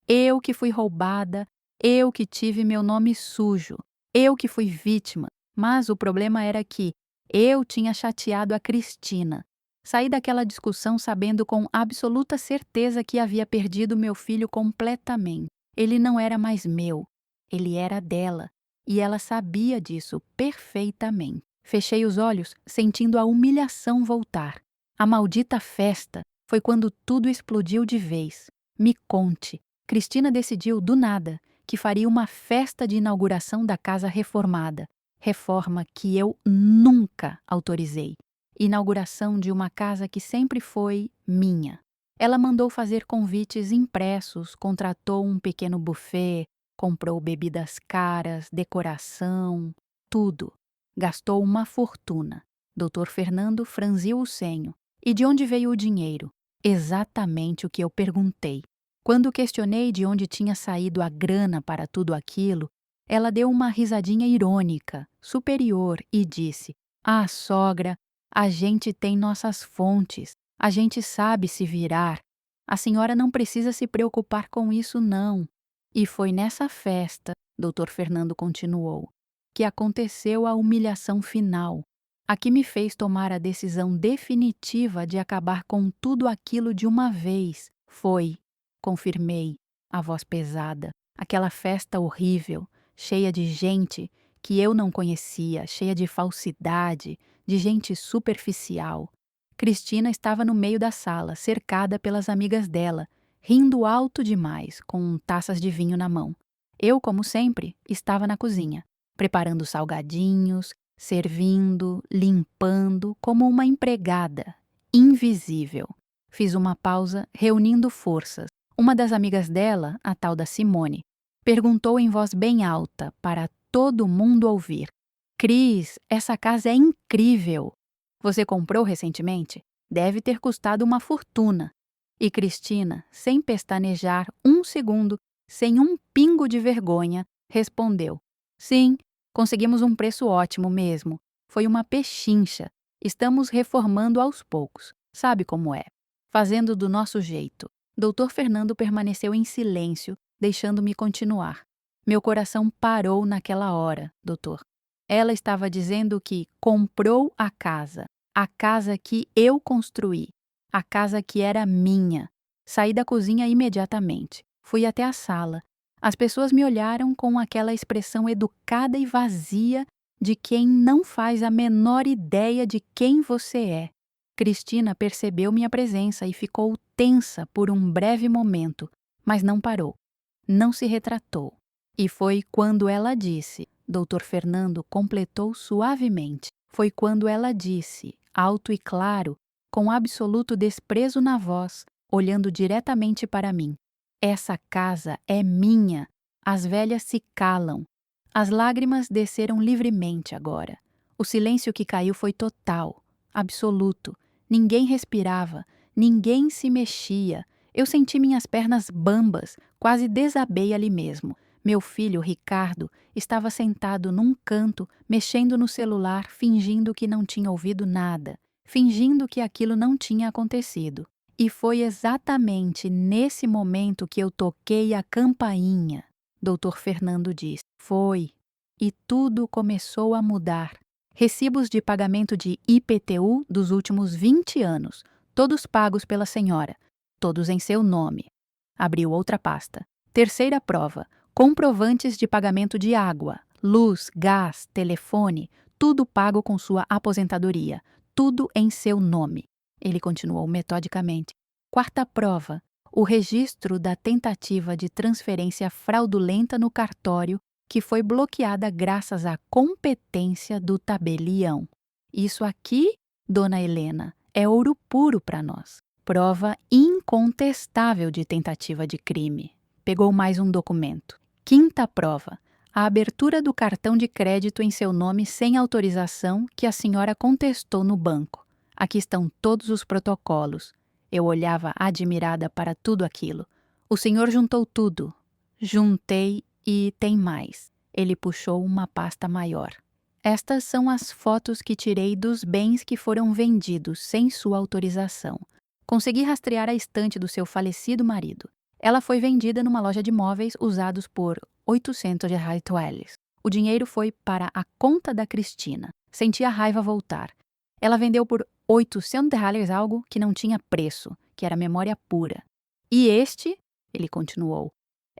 Eu que fui roubada, eu que tive meu nome sujo, eu que fui vítima. Mas o problema era que eu tinha chateado a Cristina. Saí daquela discussão sabendo com absoluta certeza que havia perdido meu filho completamente. Ele não era mais meu, ele era dela. E ela sabia disso perfeitamente. Fechei os olhos, sentindo a humilhação voltar. A maldita festa foi quando tudo explodiu de vez. Me conte. Cristina decidiu, do nada, que faria uma festa de inauguração da casa reformada. Reforma que eu nunca autorizei. Inauguração de uma casa que sempre foi minha. Ela mandou fazer convites impressos, contratou um pequeno buffet, comprou bebidas caras, decoração, tudo. Gastou uma fortuna. Dr. Fernando franziu o senho. E de onde veio o dinheiro? Exatamente o que eu perguntei. Quando questionei de onde tinha saído a grana para tudo aquilo, ela deu uma risadinha irônica, superior, e disse: "Ah, sogra, a gente tem nossas fontes, a gente sabe se virar. A senhora não precisa se preocupar com isso, não." E foi nessa festa, Dr. Fernando continuou, que aconteceu a humilhação final, a que me fez tomar a decisão definitiva de acabar com tudo aquilo de uma vez. Foi, confirmei, a voz pesada, aquela festa horrível, cheia de gente que eu não conhecia, cheia de falsidade, de gente superficial. Cristina estava no meio da sala, cercada pelas amigas dela, rindo alto demais, com taças de vinho na mão. Eu, como sempre, estava na cozinha, preparando salgadinhos, servindo, limpando, como uma empregada, invisível. Fiz uma pausa, reunindo forças. Uma das amigas dela, a tal da Simone, perguntou em voz bem alta, para todo mundo ouvir: "Cris, essa casa é incrível! Você comprou recentemente? Deve ter custado uma fortuna." E Cristina, sem pestanejar um segundo, sem um pingo de vergonha, respondeu: "Sim, conseguimos um preço ótimo mesmo. Foi uma pechincha. Estamos reformando aos poucos. Sabe como é? Fazendo do nosso jeito." Dr. Fernando permaneceu em silêncio, deixando-me continuar. Meu coração parou naquela hora, doutor. Ela estava dizendo que comprou a casa que eu construí, a casa que era minha. Saí da cozinha imediatamente. Fui até a sala. As pessoas me olharam com aquela expressão educada e vazia de quem não faz a menor ideia de quem você é. Cristina percebeu minha presença e ficou tensa por um breve momento, mas não parou. Não se retratou. E foi quando ela disse, Dr. Fernando completou suavemente, foi quando ela disse, alto e claro, com absoluto desprezo na voz, olhando diretamente para mim: "Essa casa é minha." As velhas se calam. As lágrimas desceram livremente agora. O silêncio que caiu foi total, absoluto. Ninguém respirava, ninguém se mexia. Eu senti minhas pernas bambas, quase desabei ali mesmo. Meu filho, Ricardo, estava sentado num canto, mexendo no celular, fingindo que não tinha ouvido nada, fingindo que aquilo não tinha acontecido. E foi exatamente nesse momento que eu toquei a campainha. Dr. Fernando disse: "Foi." E tudo começou a mudar. Recibos de pagamento de IPTU dos últimos 20 anos, todos pagos pela senhora, todos em seu nome. Abriu outra pasta. Terceira prova: comprovantes de pagamento de água, luz, gás, telefone, tudo pago com sua aposentadoria, tudo em seu nome. Ele continuou metodicamente. Quarta prova: o registro da tentativa de transferência fraudulenta no cartório, que foi bloqueada graças à competência do tabelião. Isso aqui, dona Helena, é ouro puro para nós. Prova incontestável de tentativa de crime. Pegou mais um documento. Quinta prova: a abertura do cartão de crédito em seu nome sem autorização que a senhora contestou no banco. Aqui estão todos os protocolos. Eu olhava admirada para tudo aquilo. O senhor juntou tudo. Juntei e tem mais. Ele puxou uma pasta maior. Estas são as fotos que tirei dos bens que foram vendidos sem sua autorização. Consegui rastrear a estante do seu falecido marido. Ela foi vendida numa loja de móveis usados por 800 reais. O dinheiro foi para a conta da Cristina. Senti a raiva voltar. Ela vendeu por 800 reais algo que não tinha preço, que era memória pura. E este, ele continuou,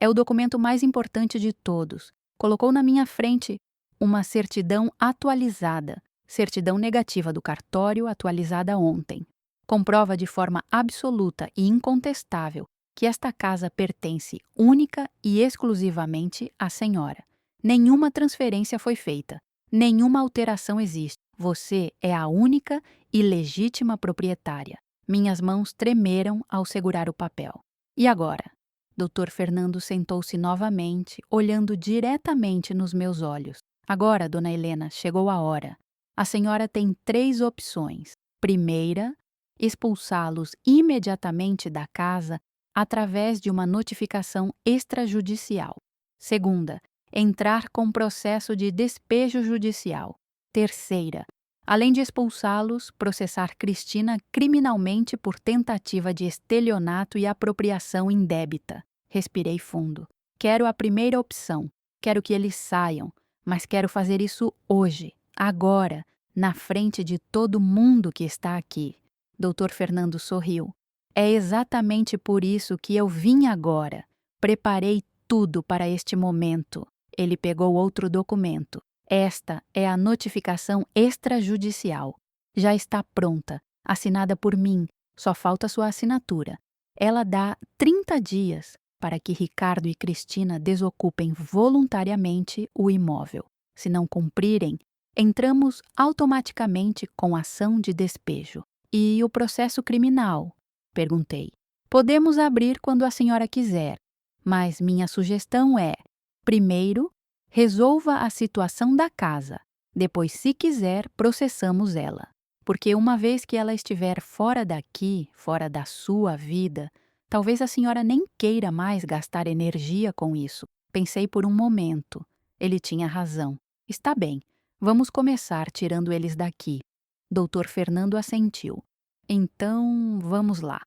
é o documento mais importante de todos. Colocou na minha frente uma certidão atualizada, certidão negativa do cartório atualizada ontem. Comprova de forma absoluta e incontestável que esta casa pertence única e exclusivamente à senhora. Nenhuma transferência foi feita, nenhuma alteração existe. Você é a única e legítima proprietária. Minhas mãos tremeram ao segurar o papel. E agora? Dr. Fernando sentou-se novamente, olhando diretamente nos meus olhos. Agora, dona Helena, chegou a hora. A senhora tem 3 opções. Primeira, expulsá-los imediatamente da casa através de uma notificação extrajudicial. Segunda, entrar com processo de despejo judicial. Terceira, além de expulsá-los, processar Cristina criminalmente por tentativa de estelionato e apropriação indébita. Respirei fundo. Quero a primeira opção. Quero que eles saiam, mas quero fazer isso hoje, agora, na frente de todo mundo que está aqui. Dr. Fernando sorriu. É exatamente por isso que eu vim agora. Preparei tudo para este momento. Ele pegou outro documento. Esta é a notificação extrajudicial. Já está pronta, assinada por mim. Só falta sua assinatura. Ela dá 30 dias para que Ricardo e Cristina desocupem voluntariamente o imóvel. Se não cumprirem, entramos automaticamente com ação de despejo. E o processo criminal? Perguntei. Podemos abrir quando a senhora quiser, mas minha sugestão é: primeiro, resolva a situação da casa. Depois, se quiser, processamos ela. Porque uma vez que ela estiver fora daqui, fora da sua vida, talvez a senhora nem queira mais gastar energia com isso. Pensei por um momento. Ele tinha razão. Está bem, vamos começar tirando eles daqui. Dr. Fernando assentiu. Então, vamos lá.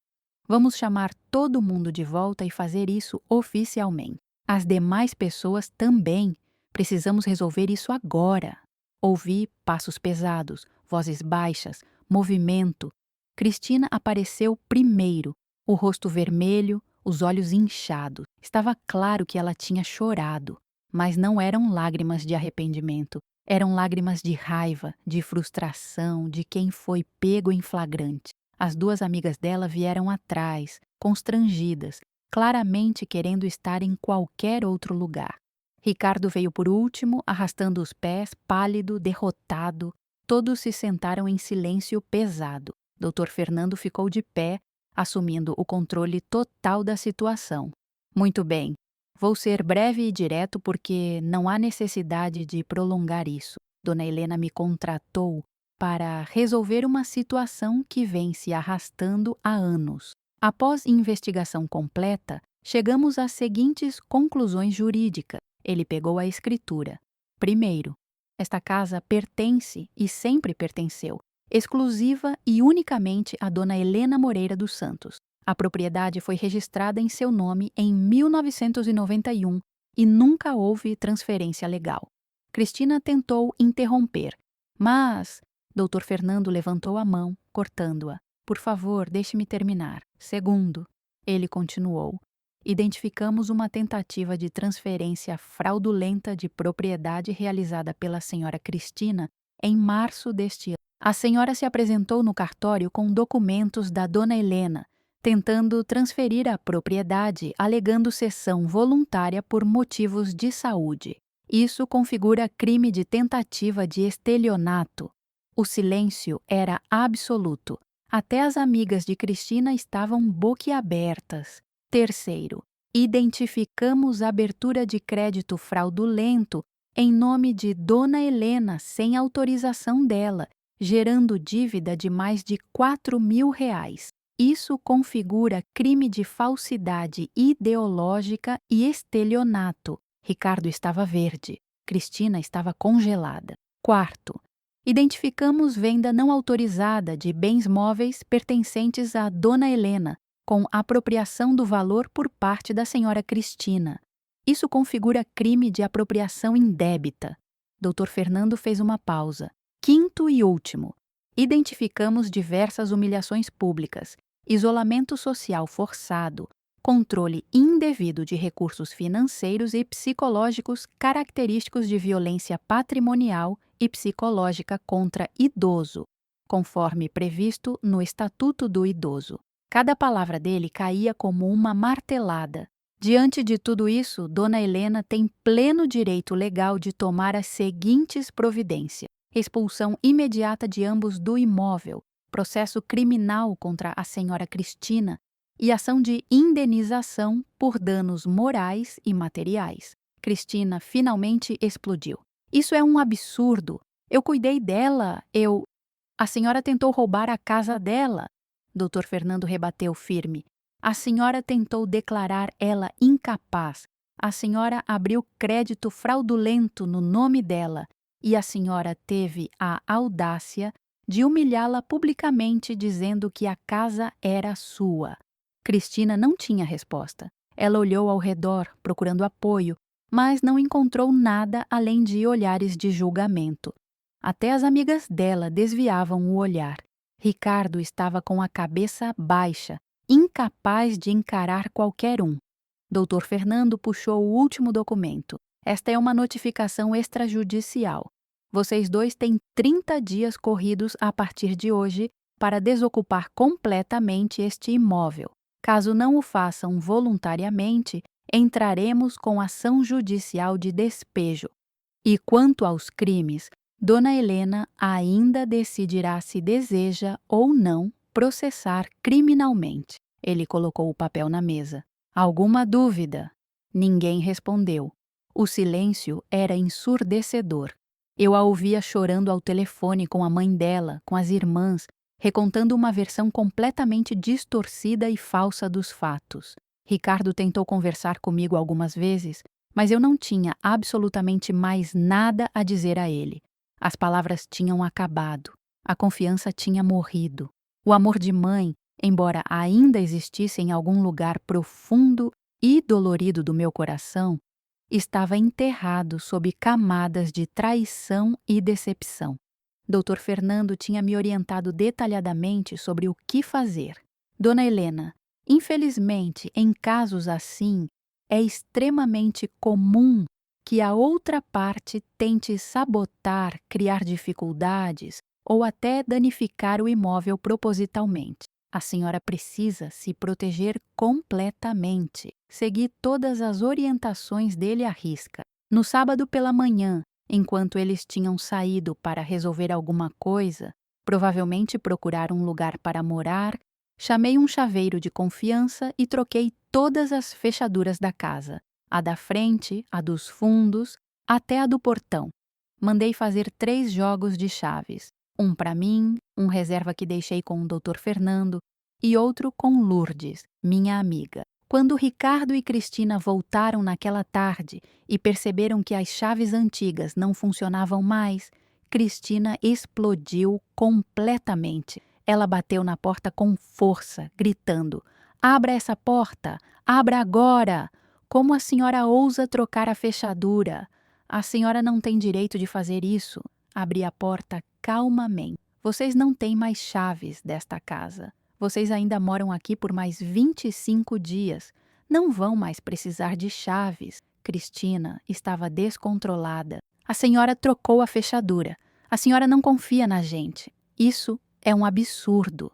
Vamos chamar todo mundo de volta e fazer isso oficialmente. As demais pessoas também. Precisamos resolver isso agora. Ouvi passos pesados, vozes baixas, movimento. Cristina apareceu primeiro, o rosto vermelho, os olhos inchados. Estava claro que ela tinha chorado, mas não eram lágrimas de arrependimento. Eram lágrimas de raiva, de frustração, de quem foi pego em flagrante. As 2 amigas dela vieram atrás, constrangidas, claramente querendo estar em qualquer outro lugar. Ricardo veio por último, arrastando os pés, pálido, derrotado. Todos se sentaram em silêncio pesado. Dr. Fernando ficou de pé, assumindo o controle total da situação. Muito bem. Vou ser breve e direto porque não há necessidade de prolongar isso. Dona Helena me contratou para resolver uma situação que vem se arrastando há anos. Após investigação completa, chegamos às seguintes conclusões jurídicas. Ele pegou a escritura. Primeiro, esta casa pertence e sempre pertenceu, exclusiva e unicamente a Dona Helena Moreira dos Santos. A propriedade foi registrada em seu nome em 1991 e nunca houve transferência legal. Cristina tentou interromper, mas Dr. Fernando levantou a mão, cortando-a. Por favor, deixe-me terminar. Segundo, ele continuou. Identificamos uma tentativa de transferência fraudulenta de propriedade realizada pela senhora Cristina em março deste ano. A senhora se apresentou no cartório com documentos da Dona Helena, tentando transferir a propriedade alegando cessão voluntária por motivos de saúde. Isso configura crime de tentativa de estelionato. O silêncio era absoluto. Até as amigas de Cristina estavam boquiabertas. Terceiro, identificamos abertura de crédito fraudulento em nome de Dona Helena sem autorização dela, gerando dívida de mais de R$ 4.000. Isso configura crime de falsidade ideológica e estelionato. Ricardo estava verde, Cristina estava congelada. Quarto, identificamos venda não autorizada de bens móveis pertencentes a Dona Helena, com apropriação do valor por parte da senhora Cristina. Isso configura crime de apropriação indébita. Dr. Fernando fez uma pausa. Quinto e último, identificamos diversas humilhações públicas, isolamento social forçado, controle indevido de recursos financeiros e psicológicos característicos de violência patrimonial e psicológica contra idoso, conforme previsto no Estatuto do Idoso. Cada palavra dele caía como uma martelada. Diante de tudo isso, Dona Helena tem pleno direito legal de tomar as seguintes providências: expulsão imediata de ambos do imóvel, processo criminal contra a senhora Cristina e ação de indenização por danos morais e materiais. Cristina finalmente explodiu. Isso é um absurdo. Eu cuidei dela, A senhora tentou roubar a casa dela. Dr. Fernando rebateu firme. A senhora tentou declarar ela incapaz. A senhora abriu crédito fraudulento no nome dela. E a senhora teve a audácia de humilhá-la publicamente dizendo que a casa era sua. Cristina não tinha resposta. Ela olhou ao redor, procurando apoio, mas não encontrou nada além de olhares de julgamento. Até as amigas dela desviavam o olhar. Ricardo estava com a cabeça baixa, incapaz de encarar qualquer um. Dr. Fernando puxou o último documento. Esta é uma notificação extrajudicial. Vocês dois têm 30 dias corridos a partir de hoje para desocupar completamente este imóvel. Caso não o façam voluntariamente, entraremos com ação judicial de despejo. E quanto aos crimes, Dona Helena ainda decidirá se deseja ou não processar criminalmente. Ele colocou o papel na mesa. Alguma dúvida? Ninguém respondeu. O silêncio era ensurdecedor. Eu a ouvia chorando ao telefone com a mãe dela, com as irmãs, recontando uma versão completamente distorcida e falsa dos fatos. Ricardo tentou conversar comigo algumas vezes, mas eu não tinha absolutamente mais nada a dizer a ele. As palavras tinham acabado. A confiança tinha morrido. O amor de mãe, embora ainda existisse em algum lugar profundo e dolorido do meu coração, estava enterrado sob camadas de traição e decepção. Dr. Fernando tinha me orientado detalhadamente sobre o que fazer. Dona Helena, infelizmente, em casos assim, é extremamente comum que a outra parte tente sabotar, criar dificuldades ou até danificar o imóvel propositalmente. A senhora precisa se proteger completamente, seguir todas as orientações dele à risca. No sábado pela manhã, enquanto eles tinham saído para resolver alguma coisa, provavelmente procurar um lugar para morar, chamei um chaveiro de confiança e troquei todas as fechaduras da casa. A da frente, a dos fundos, até a do portão. Mandei fazer 3 jogos de chaves. Um para mim, um reserva que deixei com o Dr. Fernando e outro com Lourdes, minha amiga. Quando Ricardo e Cristina voltaram naquela tarde e perceberam que as chaves antigas não funcionavam mais, Cristina explodiu completamente. Ela bateu na porta com força, gritando: "Abra essa porta! Abra agora! Como a senhora ousa trocar a fechadura? A senhora não tem direito de fazer isso." Abri a porta calmamente. "Vocês não têm mais chaves desta casa. Vocês ainda moram aqui por mais 25 dias. Não vão mais precisar de chaves." Cristina estava descontrolada. "A senhora trocou a fechadura. A senhora não confia na gente. Isso é um absurdo."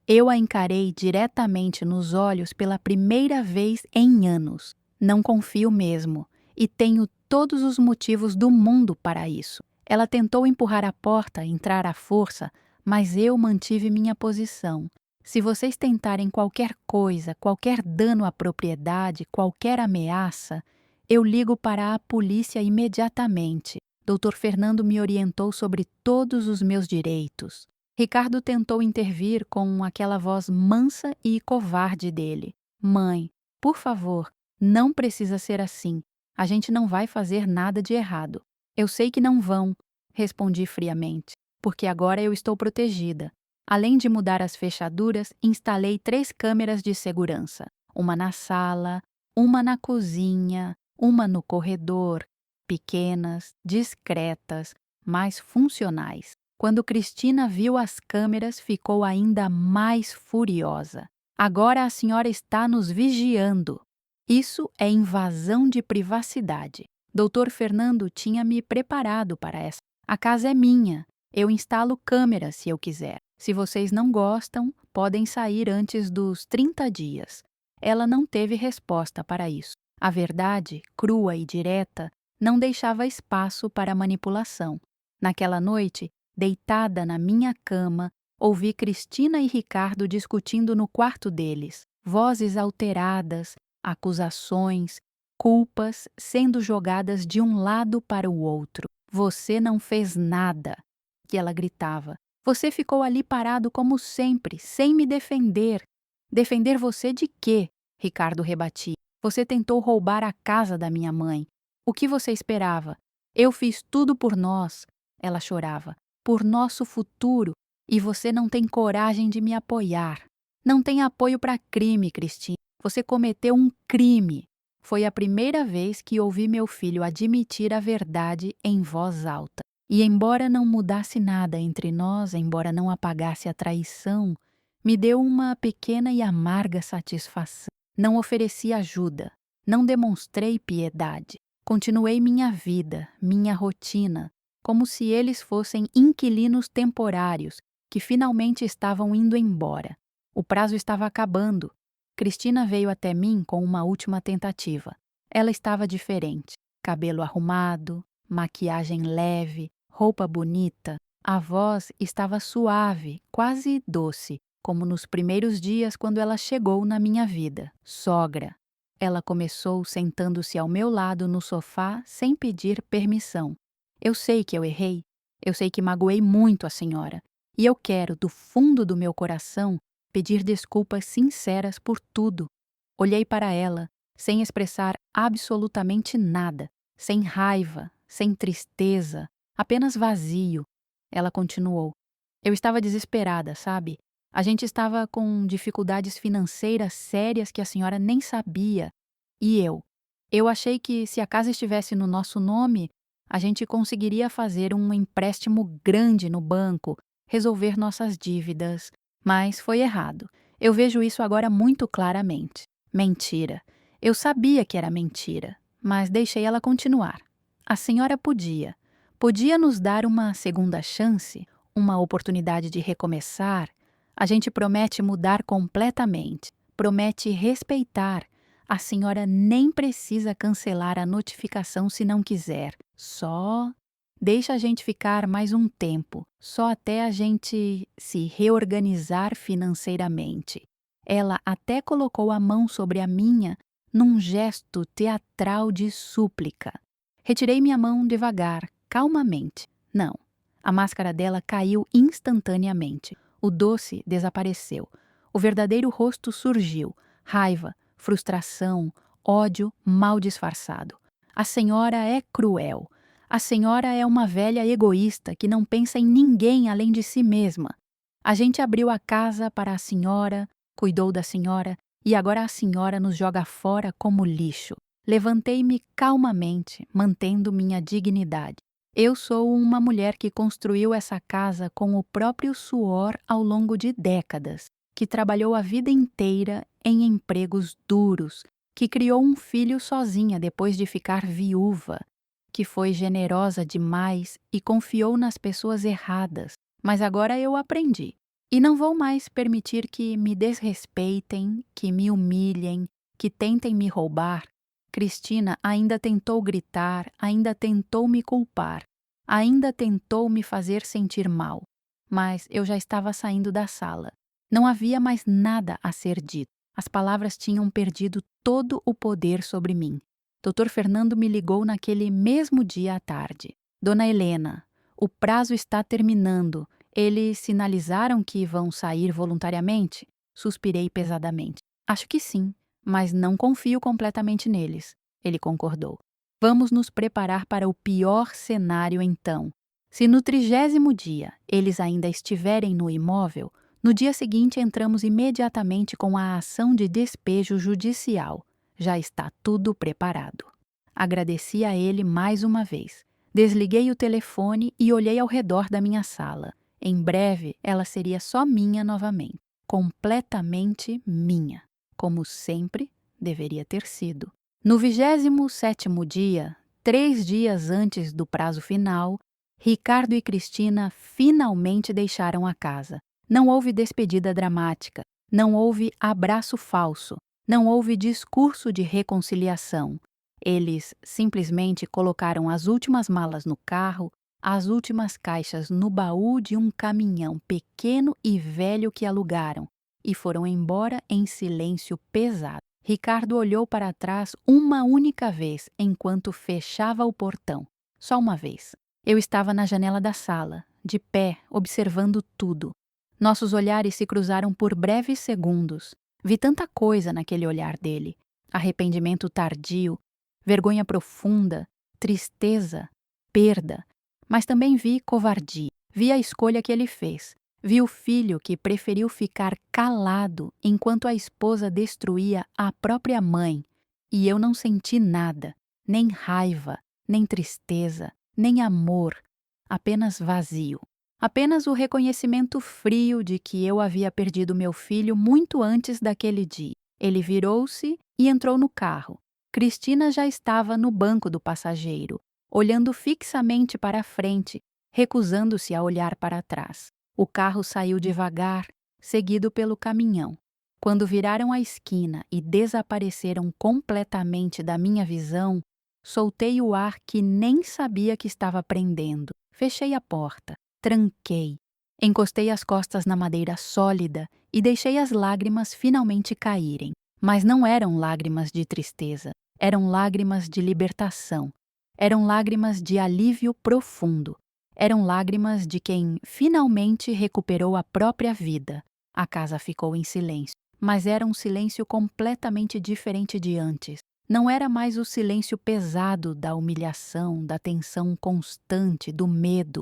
Eu a encarei diretamente nos olhos pela primeira vez em anos. Não confio mesmo, e tenho todos os motivos do mundo para isso. Ela tentou empurrar a porta, entrar à força, mas eu mantive minha posição. Se vocês tentarem qualquer coisa, qualquer dano à propriedade, qualquer ameaça, eu ligo para a polícia imediatamente. Dr. Fernando me orientou sobre todos os meus direitos. Ricardo tentou intervir com aquela voz mansa e covarde dele. "Mãe, por favor, não precisa ser assim. A gente não vai fazer nada de errado." "Eu sei que não vão", respondi friamente, "porque agora eu estou protegida." Além de mudar as fechaduras, instalei 3 câmeras de segurança. Uma na sala, uma na cozinha, uma no corredor. Pequenas, discretas, mas funcionais. Quando Cristina viu as câmeras, ficou ainda mais furiosa. "Agora a senhora está nos vigiando." Isso é invasão de privacidade. Dr. Fernando tinha me preparado para essa. "A casa é minha. Eu instalo câmeras se eu quiser. Se vocês não gostam, podem sair antes dos 30 dias." Ela não teve resposta para isso. A verdade, crua e direta, não deixava espaço para manipulação. Naquela noite, deitada na minha cama, ouvi Cristina e Ricardo discutindo no quarto deles. Vozes alteradas, acusações, culpas sendo jogadas de um lado para o outro. Você não fez nada, que ela gritava. Você ficou ali parado como sempre, sem me defender. Defender você de quê? Ricardo rebatia. Você tentou roubar a casa da minha mãe. O que você esperava? Eu fiz tudo por nós. Ela chorava. Por nosso futuro. E você não tem coragem de me apoiar. Não tem apoio para crime, Cristina. Você cometeu um crime. Foi a primeira vez que ouvi meu filho admitir a verdade em voz alta. E embora não mudasse nada entre nós, embora não apagasse a traição, me deu uma pequena e amarga satisfação. Não ofereci ajuda, não demonstrei piedade. Continuei minha vida, minha rotina, como se eles fossem inquilinos temporários que finalmente estavam indo embora. O prazo estava acabando. Cristina veio até mim com uma última tentativa. Ela estava diferente. Cabelo arrumado, maquiagem leve, roupa bonita. A voz estava suave, quase doce, como nos primeiros dias quando ela chegou na minha vida. Sogra. Ela começou sentando-se ao meu lado no sofá sem pedir permissão. Eu sei que eu errei. Eu sei que magoei muito a senhora. E eu quero, do fundo do meu coração, pedir desculpas sinceras por tudo. Olhei para ela, sem expressar absolutamente nada, sem raiva, sem tristeza, apenas vazio. Ela continuou. Eu estava desesperada, sabe? A gente estava com dificuldades financeiras sérias que a senhora nem sabia. E eu achei que se a casa estivesse no nosso nome, a gente conseguiria fazer um empréstimo grande no banco, resolver nossas dívidas. Mas foi errado. Eu vejo isso agora muito claramente. Mentira. Eu sabia que era mentira, mas deixei ela continuar. A senhora podia nos dar uma segunda chance, uma oportunidade de recomeçar. A gente promete mudar completamente, promete respeitar. A senhora nem precisa cancelar a notificação se não quiser. Só deixa a gente ficar mais um tempo, só até a gente se reorganizar financeiramente. Ela até colocou a mão sobre a minha num gesto teatral de súplica. Retirei minha mão devagar, calmamente. Não. A máscara dela caiu instantaneamente. O doce desapareceu. O verdadeiro rosto surgiu. Raiva, frustração, ódio mal disfarçado. A senhora é cruel. A senhora é uma velha egoísta que não pensa em ninguém além de si mesma. A gente abriu a casa para a senhora, cuidou da senhora e agora a senhora nos joga fora como lixo. Levantei-me calmamente, mantendo minha dignidade. Eu sou uma mulher que construiu essa casa com o próprio suor ao longo de décadas, que trabalhou a vida inteira em empregos duros, que criou um filho sozinha depois de ficar viúva, que foi generosa demais e confiou nas pessoas erradas. Mas agora eu aprendi. E não vou mais permitir que me desrespeitem, que me humilhem, que tentem me roubar. Cristina ainda tentou gritar, ainda tentou me culpar, ainda tentou me fazer sentir mal. Mas eu já estava saindo da sala. Não havia mais nada a ser dito. As palavras tinham perdido todo o poder sobre mim. Dr. Fernando me ligou naquele mesmo dia à tarde. Dona Helena, o prazo está terminando. Eles sinalizaram que vão sair voluntariamente? Suspirei pesadamente. Acho que sim, mas não confio completamente neles. Ele concordou. Vamos nos preparar para o pior cenário então. Se no 30º dia eles ainda estiverem no imóvel, no dia seguinte entramos imediatamente com a ação de despejo judicial. Já está tudo preparado. Agradeci a ele mais uma vez. Desliguei o telefone e olhei ao redor da minha sala. Em breve, ela seria só minha novamente. Completamente minha. Como sempre, deveria ter sido. No 27º dia, 3 dias antes do prazo final, Ricardo e Cristina finalmente deixaram a casa. Não houve despedida dramática. Não houve abraço falso. Não houve discurso de reconciliação. Eles simplesmente colocaram as últimas malas no carro, as últimas caixas no baú de um caminhão pequeno e velho que alugaram e foram embora em silêncio pesado. Ricardo olhou para trás uma única vez enquanto fechava o portão. Só uma vez. Eu estava na janela da sala, de pé, observando tudo. Nossos olhares se cruzaram por breves segundos. Vi tanta coisa naquele olhar dele: arrependimento tardio, vergonha profunda, tristeza, perda. Mas também vi covardia. Vi a escolha que ele fez. Vi o filho que preferiu ficar calado enquanto a esposa destruía a própria mãe. E eu não senti nada, nem raiva, nem tristeza, nem amor, apenas vazio. Apenas o reconhecimento frio de que eu havia perdido meu filho muito antes daquele dia. Ele virou-se e entrou no carro. Cristina já estava no banco do passageiro, olhando fixamente para a frente, recusando-se a olhar para trás. O carro saiu devagar, seguido pelo caminhão. Quando viraram a esquina e desapareceram completamente da minha visão, soltei o ar que nem sabia que estava prendendo. Fechei a porta, tranquei, encostei as costas na madeira sólida e deixei as lágrimas finalmente caírem. Mas não eram lágrimas de tristeza, eram lágrimas de libertação. Eram lágrimas de alívio profundo. Eram lágrimas de quem finalmente recuperou a própria vida. A casa ficou em silêncio, mas era um silêncio completamente diferente de antes. Não era mais o silêncio pesado da humilhação, da tensão constante, do medo.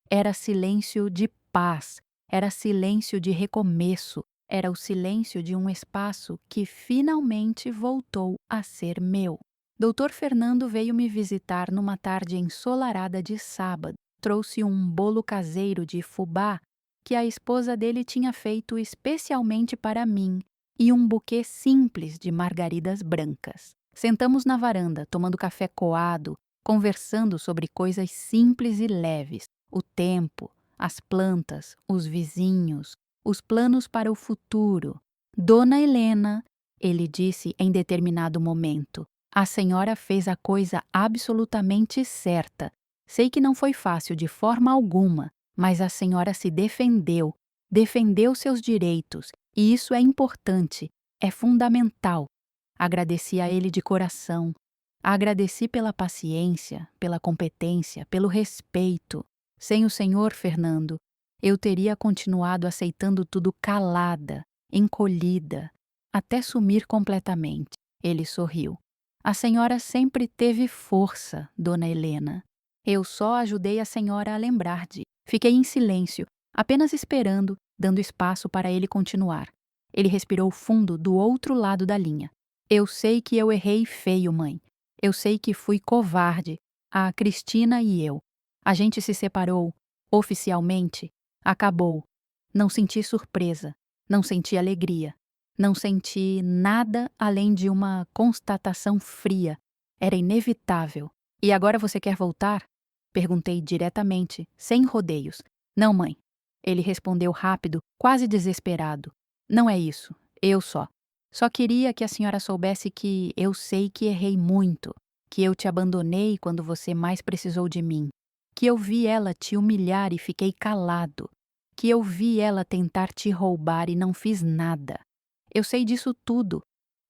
Era silêncio de paz, era silêncio de recomeço, era o silêncio de um espaço que finalmente voltou a ser meu. Dr. Fernando veio me visitar numa tarde ensolarada de sábado. Trouxe um bolo caseiro de fubá que a esposa dele tinha feito especialmente para mim e um buquê simples de margaridas brancas. Sentamos na varanda, tomando café coado, conversando sobre coisas simples e leves, o tempo, as plantas, os vizinhos, os planos para o futuro. Dona Helena, ele disse em determinado momento, a senhora fez a coisa absolutamente certa. Sei que não foi fácil de forma alguma, mas a senhora se defendeu, defendeu seus direitos, e isso é importante, é fundamental. Agradeci a ele de coração. Agradeci pela paciência, pela competência, pelo respeito. Sem o senhor, Fernando, eu teria continuado aceitando tudo calada, encolhida, até sumir completamente. Ele sorriu. A senhora sempre teve força, dona Helena. Eu só ajudei a senhora a lembrar de. Fiquei em silêncio, apenas esperando, dando espaço para ele continuar. Ele respirou fundo do outro lado da linha. Eu sei que eu errei feio, mãe. Eu sei que fui covarde, a Cristina e eu. A gente se separou, oficialmente, acabou. Não senti surpresa, não senti alegria, não senti nada além de uma constatação fria. Era inevitável. E agora você quer voltar? Perguntei diretamente, sem rodeios. Não, mãe. Ele respondeu rápido, quase desesperado. Não é isso, eu só. Só queria que a senhora soubesse que eu sei que errei muito, que eu te abandonei quando você mais precisou de mim, que eu vi ela te humilhar e fiquei calado, que eu vi ela tentar te roubar e não fiz nada. Eu sei disso tudo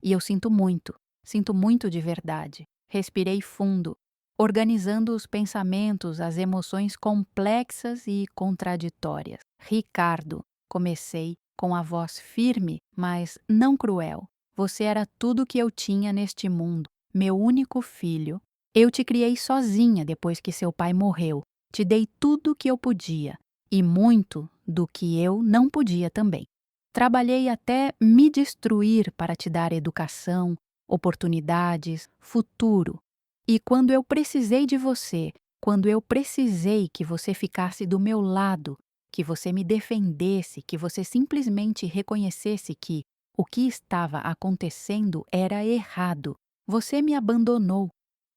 e eu sinto muito de verdade. Respirei fundo, organizando os pensamentos, as emoções complexas e contraditórias. Ricardo, comecei com a voz firme, mas não cruel. Você era tudo que eu tinha neste mundo, meu único filho. Eu te criei sozinha depois que seu pai morreu. Te dei tudo que eu podia, e muito do que eu não podia também. Trabalhei até me destruir para te dar educação, oportunidades, futuro. E quando eu precisei de você, quando eu precisei que você ficasse do meu lado, que você me defendesse, que você simplesmente reconhecesse que o que estava acontecendo era errado, você me abandonou.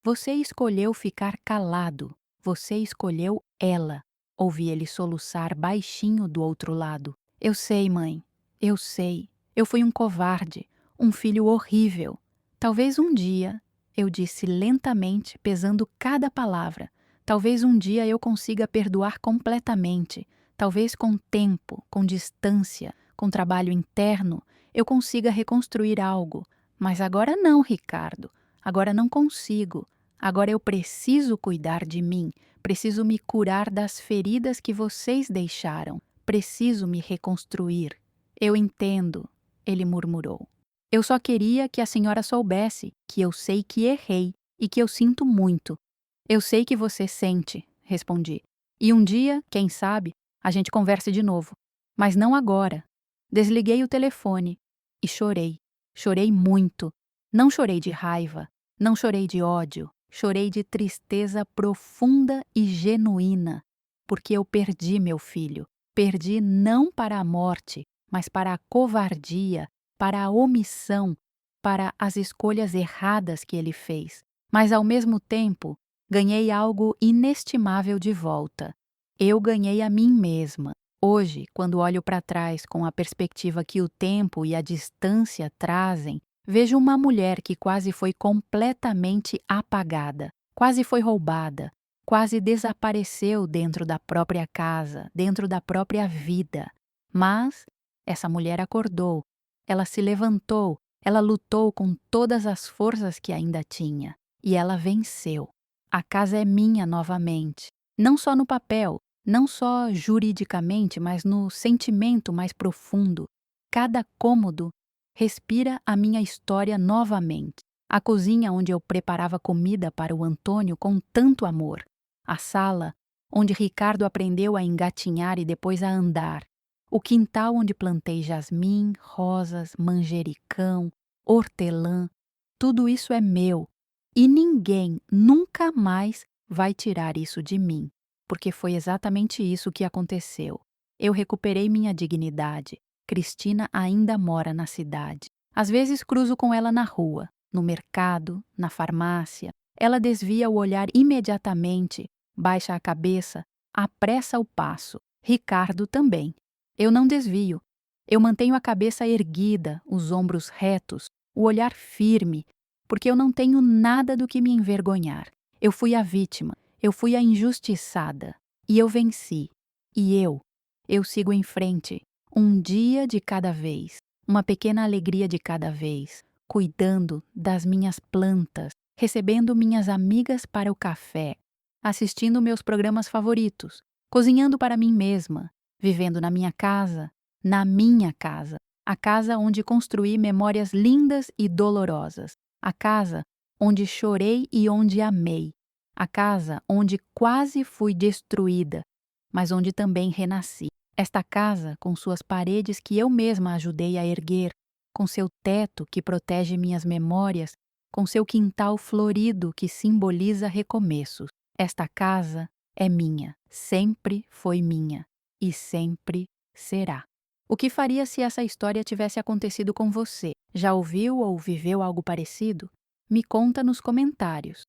Você escolheu ficar calado. Você escolheu ela. Ouvi ele soluçar baixinho do outro lado. Eu sei, mãe. Eu sei. Eu fui um covarde, um filho horrível. Talvez um dia, eu disse lentamente, pesando cada palavra, talvez um dia eu consiga perdoar completamente. Talvez com tempo, com distância, com trabalho interno, eu consiga reconstruir algo. Mas agora não, Ricardo. Agora não consigo. Agora eu preciso cuidar de mim, preciso me curar das feridas que vocês deixaram, preciso me reconstruir. Eu entendo, ele murmurou. Eu só queria que a senhora soubesse que eu sei que errei e que eu sinto muito. Eu sei que você sente, respondi. E um dia, quem sabe, a gente converse de novo. Mas não agora. Desliguei o telefone e chorei. Chorei muito. Não chorei de raiva, não chorei de ódio, chorei de tristeza profunda e genuína, porque eu perdi meu filho. Perdi não para a morte, mas para a covardia, para a omissão, para as escolhas erradas que ele fez. Mas ao mesmo tempo, ganhei algo inestimável de volta. Eu ganhei a mim mesma. Hoje, quando olho para trás com a perspectiva que o tempo e a distância trazem, vejo uma mulher que quase foi completamente apagada, quase foi roubada, quase desapareceu dentro da própria casa, dentro da própria vida. Mas essa mulher acordou, ela se levantou, ela lutou com todas as forças que ainda tinha e ela venceu. A casa é minha novamente, não só no papel, não só juridicamente, mas no sentimento mais profundo. Cada cômodo respira a minha história novamente. A cozinha onde eu preparava comida para o Antônio com tanto amor. A sala onde Ricardo aprendeu a engatinhar e depois a andar. O quintal onde plantei jasmim, rosas, manjericão, hortelã. Tudo isso é meu. E ninguém nunca mais vai tirar isso de mim, porque foi exatamente isso que aconteceu. Eu recuperei minha dignidade. Cristina ainda mora na cidade. Às vezes cruzo com ela na rua, no mercado, na farmácia. Ela desvia o olhar imediatamente, baixa a cabeça, apressa o passo. Ricardo também. Eu não desvio. Eu mantenho a cabeça erguida, os ombros retos, o olhar firme, porque eu não tenho nada do que me envergonhar. Eu fui a vítima, eu fui a injustiçada, e eu venci. E eu sigo em frente, um dia de cada vez, uma pequena alegria de cada vez, cuidando das minhas plantas, recebendo minhas amigas para o café, assistindo meus programas favoritos, cozinhando para mim mesma, vivendo na minha casa, a casa onde construí memórias lindas e dolorosas, a casa onde chorei e onde amei, a casa onde quase fui destruída, mas onde também renasci. Esta casa, com suas paredes que eu mesma ajudei a erguer, com seu teto que protege minhas memórias, com seu quintal florido que simboliza recomeços. Esta casa é minha, sempre foi minha e sempre será. O que faria se essa história tivesse acontecido com você? Já ouviu ou viveu algo parecido? Me conta nos comentários.